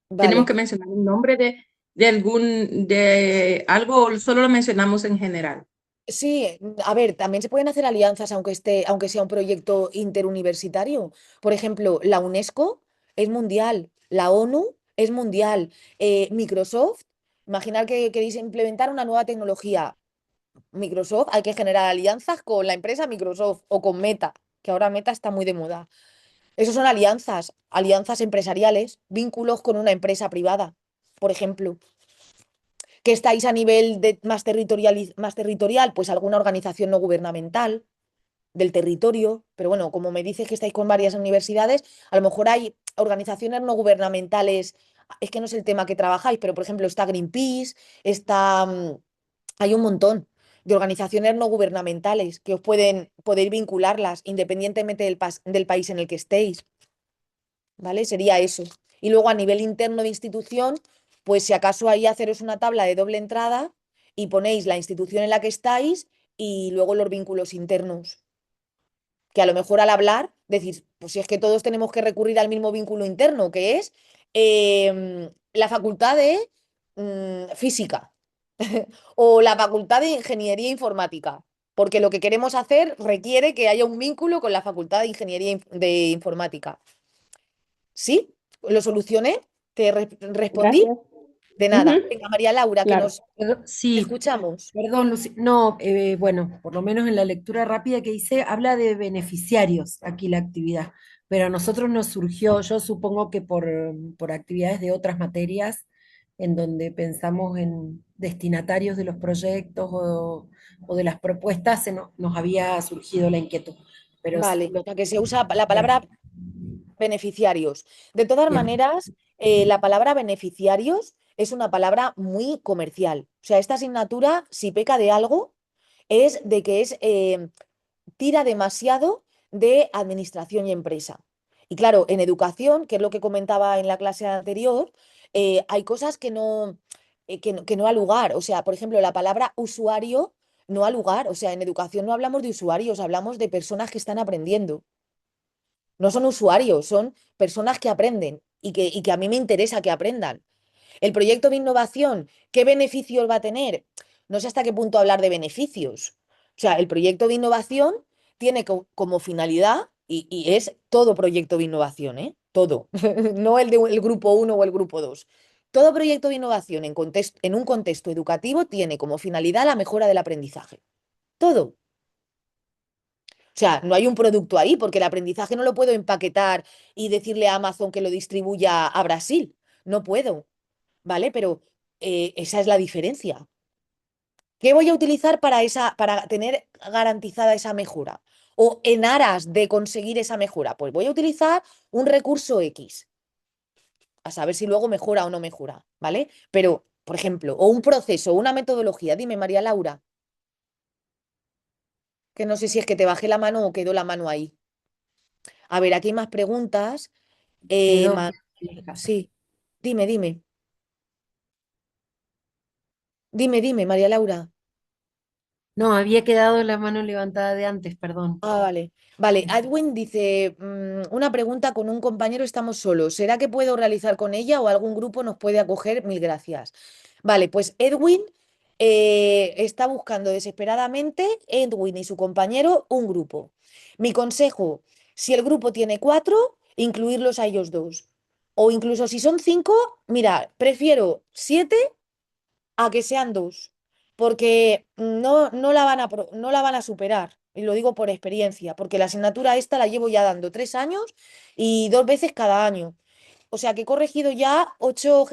tenemos vale. que mencionar el nombre de algo o solo lo mencionamos en general. Sí, a ver, también se pueden hacer alianzas aunque sea un proyecto interuniversitario. Por ejemplo, la UNESCO es mundial, la ONU es mundial, Microsoft, imaginar que queréis implementar una nueva tecnología. Microsoft, hay que generar alianzas con la empresa Microsoft o con Meta, que ahora Meta está muy de moda. Esos son alianzas, alianzas empresariales, vínculos con una empresa privada, por ejemplo. ¿Que estáis a nivel más territorial? Pues alguna organización no gubernamental del territorio, pero bueno, como me dices que estáis con varias universidades, a lo mejor hay organizaciones no gubernamentales, es que no es el tema que trabajáis, pero por ejemplo está Greenpeace, hay un montón de organizaciones no gubernamentales que os poder vincularlas independientemente del país en el que estéis. ¿Vale? Sería eso. Y luego a nivel interno de institución, pues si acaso ahí haceros una tabla de doble entrada y ponéis la institución en la que estáis y luego los vínculos internos. Que a lo mejor al hablar decís, pues si es que todos tenemos que recurrir al mismo vínculo interno, que es la facultad de física o la facultad de ingeniería informática. Porque lo que queremos hacer requiere que haya un vínculo con la facultad de ingeniería de informática. ¿Sí? ¿Lo solucioné? ¿Te respondí? Gracias. De nada. Ujú, Venga, María Laura, que claro. nos Sí, escuchamos. perdón, Lucy. No, bueno, por lo menos en la lectura rápida que hice, habla de beneficiarios aquí la actividad, pero a nosotros nos surgió, yo supongo que por actividades de otras materias, en donde pensamos en destinatarios de los proyectos o de las propuestas, nos había surgido la inquietud. Pero Vale, o lo, sea que se usa la bien, palabra beneficiarios. De todas bien. maneras, la palabra beneficiarios es una palabra muy comercial. O sea, esta asignatura, si peca de algo, es de que tira demasiado de administración y empresa. Y claro, en educación, que es lo que comentaba en la clase anterior, hay cosas que no ha lugar. O sea, por ejemplo, la palabra usuario no ha lugar. O sea, en educación no hablamos de usuarios, hablamos de personas que están aprendiendo. No son usuarios, son personas que aprenden y que a mí me interesa que aprendan. El proyecto de innovación, ¿qué beneficios va a tener? No sé hasta qué punto hablar de beneficios. O sea, el proyecto de innovación tiene como finalidad, y es todo proyecto de innovación, ¿eh? Todo, no el grupo uno o el grupo 2. Todo proyecto de innovación en un contexto educativo tiene como finalidad la mejora del aprendizaje. Todo. O sea, no hay un producto ahí, porque el aprendizaje no lo puedo empaquetar y decirle a Amazon que lo distribuya a Brasil. No puedo, ¿vale? Pero esa es la diferencia. ¿Qué voy a utilizar para tener garantizada esa mejora? O en aras de conseguir esa mejora, pues voy a utilizar un recurso X, a saber si luego mejora o no mejora, ¿vale? Pero, por ejemplo, o un proceso, una metodología. Dime, María Laura, que no sé si es que te bajé la mano o quedó la mano ahí. A ver, aquí hay más preguntas. Eh, Quedó. ma- sí, dime, dime, María Laura. No, había quedado la mano levantada de antes, perdón. Ah, vale. Vale, Edwin dice, una pregunta con un compañero, estamos solos. ¿Será que puedo realizar con ella o algún grupo nos puede acoger? Mil gracias. Vale, pues Edwin está buscando desesperadamente, Edwin y su compañero, un grupo. Mi consejo, si el grupo tiene 4, incluirlos a ellos dos. O incluso si son 5, mira, prefiero 7 a que sean 2. porque no la van a superar. Y lo digo por experiencia, porque la asignatura esta la llevo ya dando 3 años y 2 veces cada año. O sea que he corregido ya ocho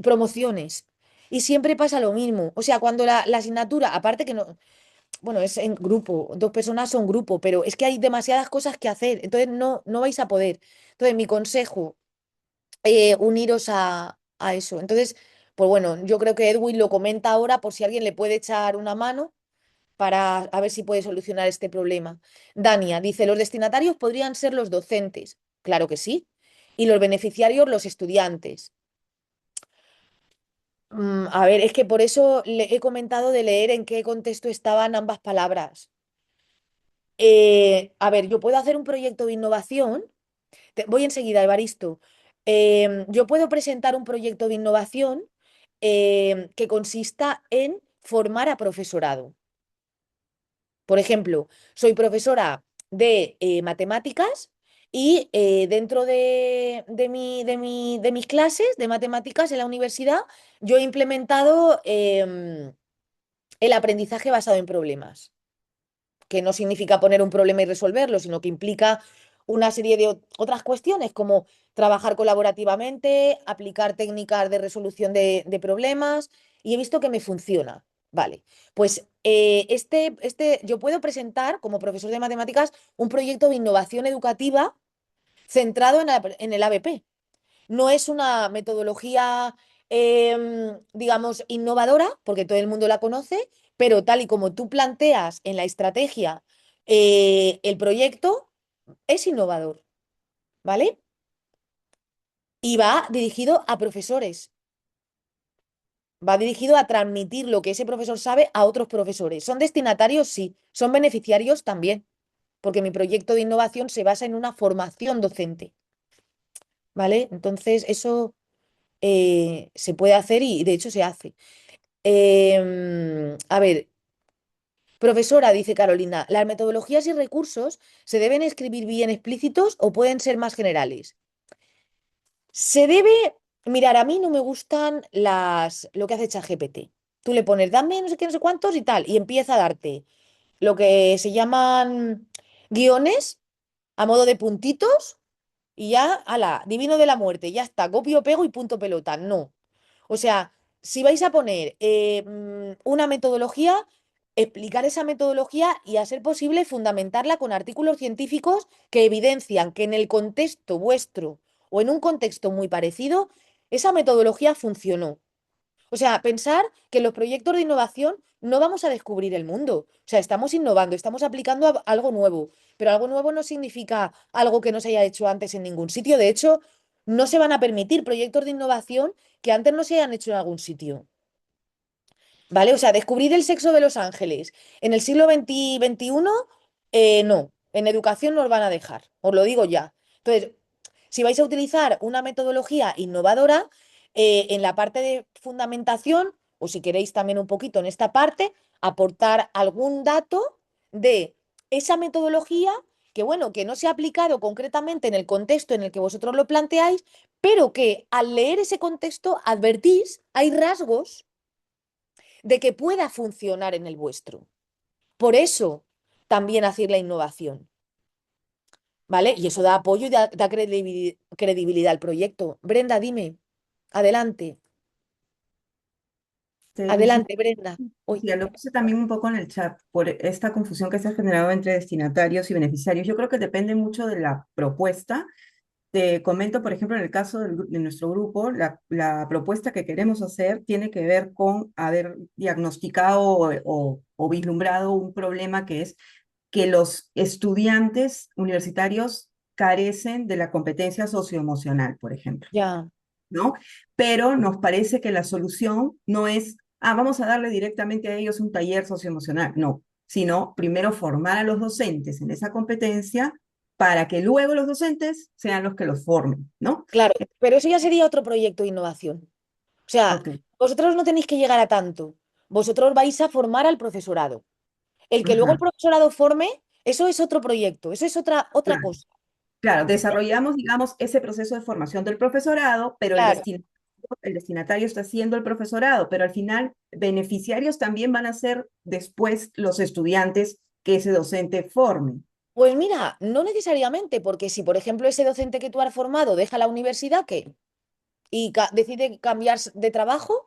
promociones. Y siempre pasa lo mismo. O sea, cuando la asignatura, aparte que no, bueno, es en grupo, 2 personas son grupo, pero es que hay demasiadas cosas que hacer, entonces no vais a poder. Entonces, mi consejo, uniros a eso. Entonces, pues bueno, yo creo que Edwin lo comenta ahora por si alguien le puede echar una mano para a ver si puede solucionar este problema. Dania dice, los destinatarios podrían ser los docentes. Claro que sí. Y los beneficiarios, los estudiantes. A ver, es que por eso le he comentado de leer en qué contexto estaban ambas palabras. A ver, yo puedo hacer un proyecto de innovación. Voy enseguida, Evaristo. Yo puedo presentar un proyecto de innovación que consista en formar a profesorado. Por ejemplo, soy profesora de matemáticas y dentro de mis clases de matemáticas en la universidad, yo he implementado el aprendizaje basado en problemas, que no significa poner un problema y resolverlo, sino que implica una serie de otras cuestiones como trabajar colaborativamente, aplicar técnicas de resolución de problemas, y he visto que me funciona. Vale, pues yo puedo presentar como profesor de matemáticas un proyecto de innovación educativa centrado en el ABP. No es una metodología, digamos, innovadora, porque todo el mundo la conoce, pero tal y como tú planteas en la estrategia el proyecto, es innovador, ¿vale? Y va dirigido a profesores, va dirigido a transmitir lo que ese profesor sabe a otros profesores. ¿Son destinatarios? Sí, son beneficiarios también, porque mi proyecto de innovación se basa en una formación docente, ¿vale? Entonces, eso se puede hacer y de hecho se hace. A ver, profesora, dice Carolina, ¿las metodologías y recursos se deben escribir bien explícitos o pueden ser más generales? Se debe, mirar, a mí no me gustan lo que hace ChatGPT. Tú le pones, dame no sé qué, no sé cuántos y tal, y empieza a darte lo que se llaman guiones a modo de puntitos y ya, ala, divino de la muerte, ya está, copio, pego y punto pelota. No. O sea, si vais a poner una metodología, explicar esa metodología y, a ser posible, fundamentarla con artículos científicos que evidencian que en el contexto vuestro o en un contexto muy parecido, esa metodología funcionó. O sea, pensar que en los proyectos de innovación no vamos a descubrir el mundo. O sea, estamos innovando, estamos aplicando algo nuevo, pero algo nuevo no significa algo que no se haya hecho antes en ningún sitio. De hecho, no se van a permitir proyectos de innovación que antes no se hayan hecho en algún sitio. ¿Vale? O sea, descubrir el sexo de los ángeles en el siglo XXI, no. En educación nos van a dejar, os lo digo ya. Entonces, si vais a utilizar una metodología innovadora, en la parte de fundamentación, o si queréis también un poquito en esta parte, aportar algún dato de esa metodología que, bueno, que no se ha aplicado concretamente en el contexto en el que vosotros lo planteáis, pero que al leer ese contexto advertís, hay rasgos de que pueda funcionar en el vuestro. Por eso también hacer la innovación, ¿vale? Y eso da apoyo y da credibilidad al proyecto. Brenda, dime, adelante, Lucía, adelante, Brenda. Uy, Lucía, lo puse también un poco en el chat por esta confusión que se ha generado entre destinatarios y beneficiarios. Yo creo que depende mucho de la propuesta. Te comento, por ejemplo, en el caso de nuestro grupo, la propuesta que queremos hacer tiene que ver con haber diagnosticado o vislumbrado un problema que es que los estudiantes universitarios carecen de la competencia socioemocional, por ejemplo, ya, ¿no? Pero nos parece que la solución no es, vamos a darle directamente a ellos un taller socioemocional, no, sino primero formar a los docentes en esa competencia para que luego los docentes sean los que los formen, ¿no? claro, pero eso ya sería otro proyecto de innovación. O sea, Ok. vosotros no tenéis que llegar a tanto. Vosotros vais a formar al profesorado. El que luego el Ajá. profesorado forme, eso es otro proyecto, eso es otra Claro. cosa. Claro, desarrollamos, digamos, ese proceso de formación del profesorado, pero el Claro, destino el destinatario está siendo el profesorado, pero al final beneficiarios también van a ser después los estudiantes que ese docente forme. Pues mira, no necesariamente, porque si, por ejemplo, ese docente que tú has formado deja la universidad, ¿qué? Y decide cambiar de trabajo,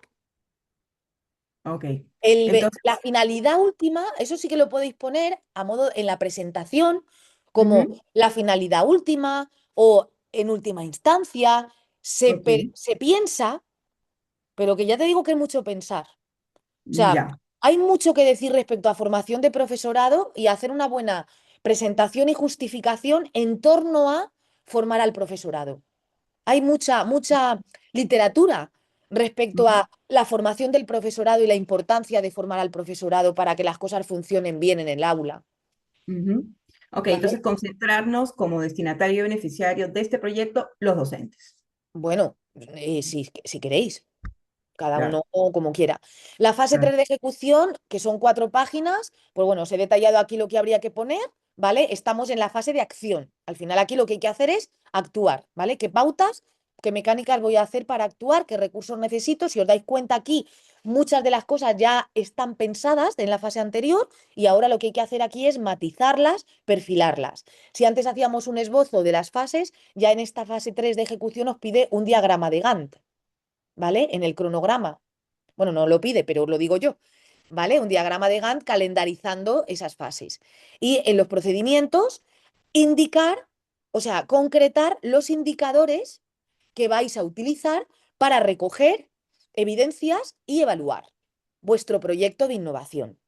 Ok. la finalidad última, eso sí que lo podéis poner a modo en la presentación, como Ujú, la finalidad última o en última instancia, ok, se piensa, pero que ya te digo que es mucho pensar. O sea, ya. hay mucho que decir respecto a formación de profesorado y hacer una buena presentación y justificación en torno a formar al profesorado. Hay mucha literatura respecto Ujú, a la formación del profesorado y la importancia de formar al profesorado para que las cosas funcionen bien en el aula. ujú. Ok, ¿Vale? entonces concentrarnos como destinatario y beneficiario de este proyecto, los docentes. Bueno, si queréis. Cada Claro, uno como quiera. La fase claro. 3 de ejecución, que son 4 páginas, pues bueno, os he detallado aquí lo que habría que poner, ¿vale? Estamos en la fase de acción. Al final aquí lo que hay que hacer es actuar, ¿vale? ¿Qué pautas, qué mecánicas voy a hacer para actuar? ¿Qué recursos necesito? Si os dais cuenta aquí, muchas de las cosas ya están pensadas en la fase anterior y ahora lo que hay que hacer aquí es matizarlas, perfilarlas. Si antes hacíamos un esbozo de las fases, ya en esta fase 3 de ejecución os pide un diagrama de Gantt. ¿Vale? En el cronograma. Bueno, no lo pide, pero lo digo yo. ¿Vale? Un diagrama de Gantt calendarizando esas fases. Y en los procedimientos, indicar, o sea, concretar los indicadores que vais a utilizar para recoger evidencias y evaluar vuestro proyecto de innovación.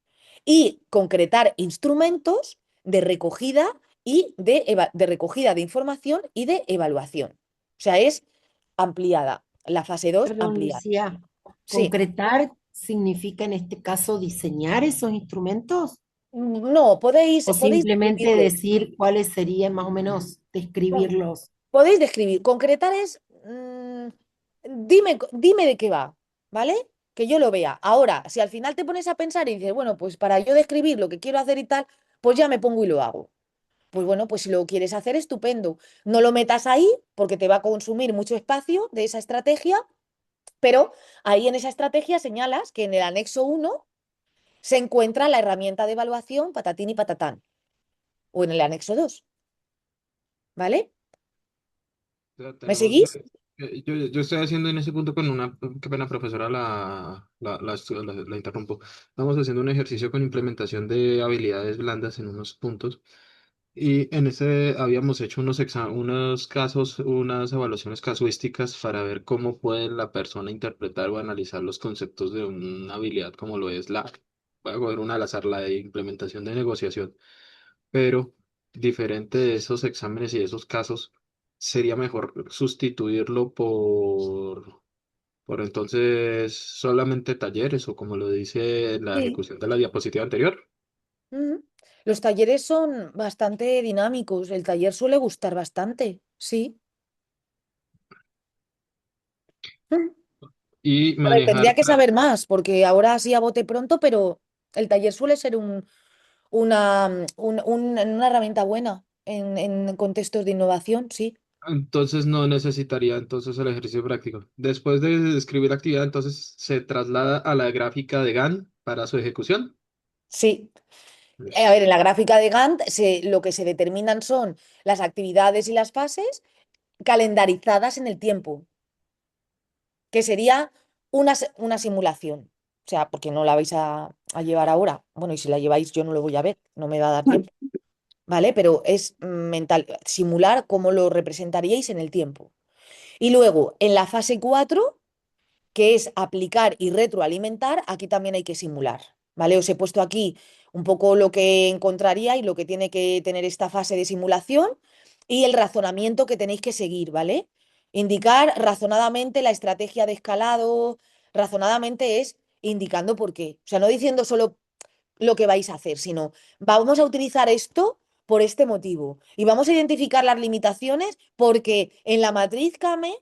Y concretar instrumentos de recogida y de recogida de información y de evaluación. O sea, es ampliada. La fase 2 Perdón, ampliada. Lucía, Sí. ¿concretar significa en este caso diseñar esos instrumentos No, podéis, o podéis simplemente describirlos. decir cuáles serían más o menos No, describirlos? podéis describir. Concretar es, dime de qué va, ¿vale? Que yo lo vea. Ahora, si al final te pones a pensar y dices, bueno, pues para yo describir lo que quiero hacer y tal, pues ya me pongo y lo hago. Pues bueno, pues si lo quieres hacer, estupendo. No lo metas ahí porque te va a consumir mucho espacio de esa estrategia, pero ahí en esa estrategia señalas que en el anexo 1 se encuentra la herramienta de evaluación patatín y patatán, o en el anexo 2, ¿vale? Sea, ¿Me tenemos, seguís? yo estoy haciendo en ese punto con una, qué pena profesora, la interrumpo. Estamos haciendo un ejercicio con implementación de habilidades blandas en unos puntos y en ese habíamos hecho unos casos, unas evaluaciones casuísticas para ver cómo puede la persona interpretar o analizar los conceptos de una habilidad como lo es voy a coger una al azar, la de implementación de negociación, pero diferente de esos exámenes y de esos casos, sería mejor sustituirlo por entonces solamente talleres o como lo dice la Sí. ejecución de la diapositiva anterior. Ujú. Los talleres son bastante dinámicos. El taller suele gustar bastante, sí. Mm. Y A ver, tendría manejar, que saber más, porque ahora sí a bote pronto, pero el taller suele ser una herramienta buena en contextos de innovación, sí. entonces no necesitaría entonces el ejercicio práctico. Después de escribir la actividad, entonces se traslada a la gráfica de Gantt para su ejecución. Sí. A Listo. ver, en la gráfica de Gantt lo que se determinan son las actividades y las fases calendarizadas en el tiempo, que sería una simulación. O sea, porque no la vais a llevar ahora. Bueno, y si la lleváis yo no lo voy a ver, no me va a dar tiempo, ¿vale? Pero es mental, simular cómo lo representaríais en el tiempo. Y luego, en la fase 4 que es aplicar y retroalimentar, aquí también hay que simular, ¿vale? Os he puesto aquí un poco lo que encontraría y lo que tiene que tener esta fase de simulación y el razonamiento que tenéis que seguir, ¿vale? Indicar razonadamente la estrategia de escalado, razonadamente es indicando por qué, o sea, no diciendo solo lo que vais a hacer, sino vamos a utilizar esto por este motivo y vamos a identificar las limitaciones porque en la matriz CAME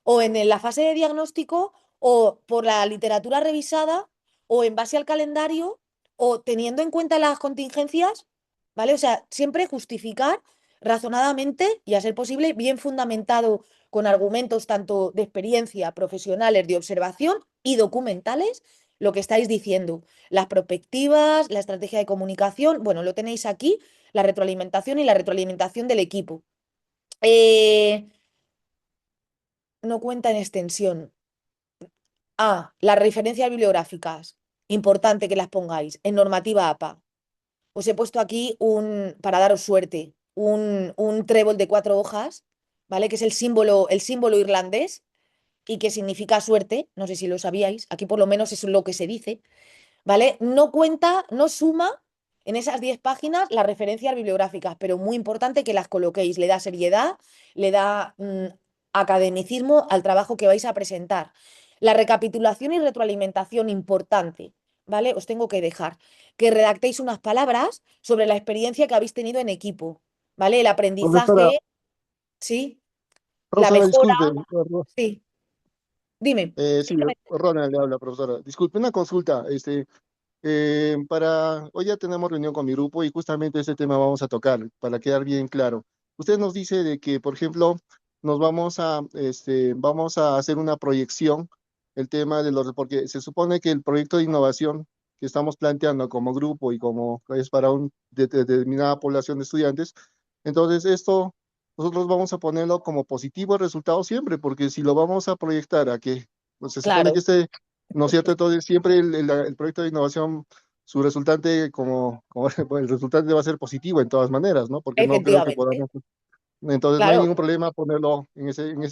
o en la fase de diagnóstico, o por la literatura revisada, o en base al calendario, o teniendo en cuenta las contingencias, ¿vale? O sea, siempre justificar razonadamente y, a ser posible, bien fundamentado con argumentos tanto de experiencia, profesionales, de observación y documentales, lo que estáis diciendo. Las perspectivas, la estrategia de comunicación, bueno, lo tenéis aquí, la retroalimentación y la retroalimentación del equipo. No cuenta en extensión. Las referencias bibliográficas. Importante que las pongáis en normativa APA. Os he puesto aquí para daros suerte, un trébol de 4 hojas, ¿vale? Que es el símbolo irlandés y que significa suerte. No sé si lo sabíais. Aquí por lo menos eso es lo que se dice, ¿vale? No cuenta, no suma en esas 10 páginas las referencias bibliográficas, pero muy importante que las coloquéis. Le da seriedad, le da academicismo al trabajo que vais a presentar. La recapitulación y retroalimentación importante, ¿vale? Os tengo que dejar que redactéis unas palabras sobre la experiencia que habéis tenido en equipo, ¿vale? El Profesora, aprendizaje, sí, la profesora, mejora, disculpe. sí. Dime. Sí, Ronald le habla, profesora. Disculpe, una consulta. Hoy ya tenemos reunión con mi grupo y justamente este tema vamos a tocar para quedar bien claro. Usted nos dice de que, por ejemplo, vamos a hacer una proyección, el tema porque se supone que el proyecto de innovación que estamos planteando como grupo y como es para una determinada población de estudiantes, entonces esto nosotros vamos a ponerlo como positivo el resultado siempre, porque si lo vamos a proyectar a que, pues se supone que Claro, ¿no es cierto? Entonces, siempre el proyecto de innovación, su resultante, bueno, el resultante va a ser positivo en todas maneras, ¿no? Porque no creo que efectivamente. podamos. Entonces, no hay Claro, ningún problema ponerlo con ese no,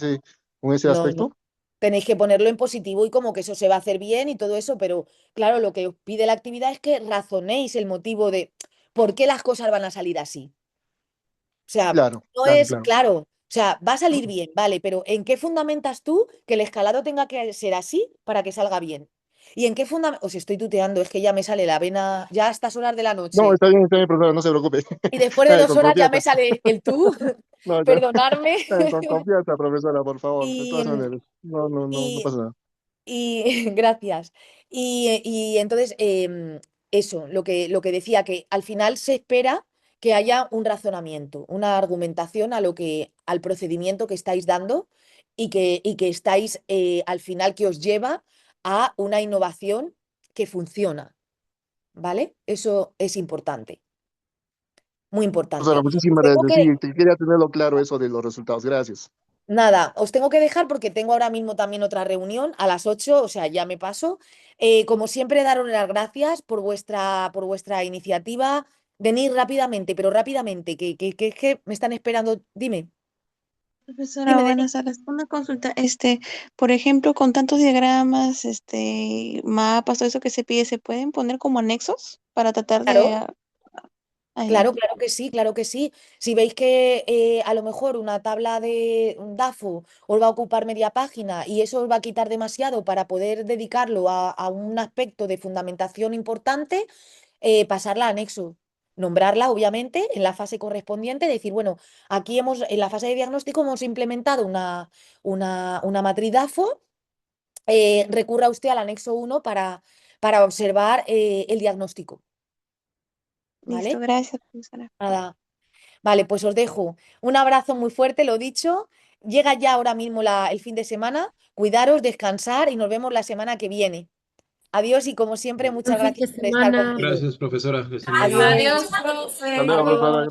no. aspecto. Tenéis que ponerlo en positivo y como que eso se va a hacer bien y todo eso, pero claro, lo que os pide la actividad es que razonéis el motivo de por qué las cosas van a salir así. O sea, Claro, no claro, es claro. claro, o sea, va a salir bien, vale, pero ¿en qué fundamentas tú que el escalado tenga que ser así para que salga bien? ¿Y en qué fundamentas? Os estoy tuteando, es que ya me sale la vena, ya a estas horas de la No, noche. está bien, profesora, no se preocupe. Y después de dos Con horas ya me confianza. sale el tú, No, perdonadme. con confianza, profesora, por favor, de Y, todas maneras. No, no, no, no y, pasa nada. Y gracias. Y entonces, eso, lo que decía, que al final se espera que haya un razonamiento, una argumentación al procedimiento que estáis dando y que estáis, al final, que os lleva a una innovación que funciona, ¿vale? Eso es importante, muy Profesora, importante. Os muchísimas tengo gracias. Sí, que, quería tenerlo claro eso de los resultados. Gracias. Nada, os tengo que dejar porque tengo ahora mismo también otra reunión a las 8, o sea, ya me paso. Como siempre, daros las gracias por vuestra iniciativa. Venid rápidamente, pero rápidamente, que me están esperando. Dime, Profesora, dime, Denis. buenas tardes. Una consulta, por ejemplo, con tantos diagramas, mapas, todo eso que se pide, ¿se pueden poner como anexos para tratar de... Claro. Ya. Claro que sí, claro que sí. Si veis que a lo mejor una tabla de un DAFO os va a ocupar media página y eso os va a quitar demasiado para poder dedicarlo a un aspecto de fundamentación importante, pasarla a anexo. Nombrarla, obviamente, en la fase correspondiente, decir, bueno, en la fase de diagnóstico hemos implementado una matriz DAFO, recurra usted al anexo 1 para observar el diagnóstico, Listo, ¿vale? gracias, profesora. Nada. Vale, pues os dejo un abrazo muy fuerte, lo dicho. Llega ya ahora mismo el fin de semana. Cuidaros, descansar y nos vemos la semana que viene. Adiós y como siempre, muchas Buen fin de gracias por estar semana. conmigo. Gracias, profesora. Que esté muy bien. Adiós. Adiós, profe. Hasta luego, profesora. Adiós. Gracias.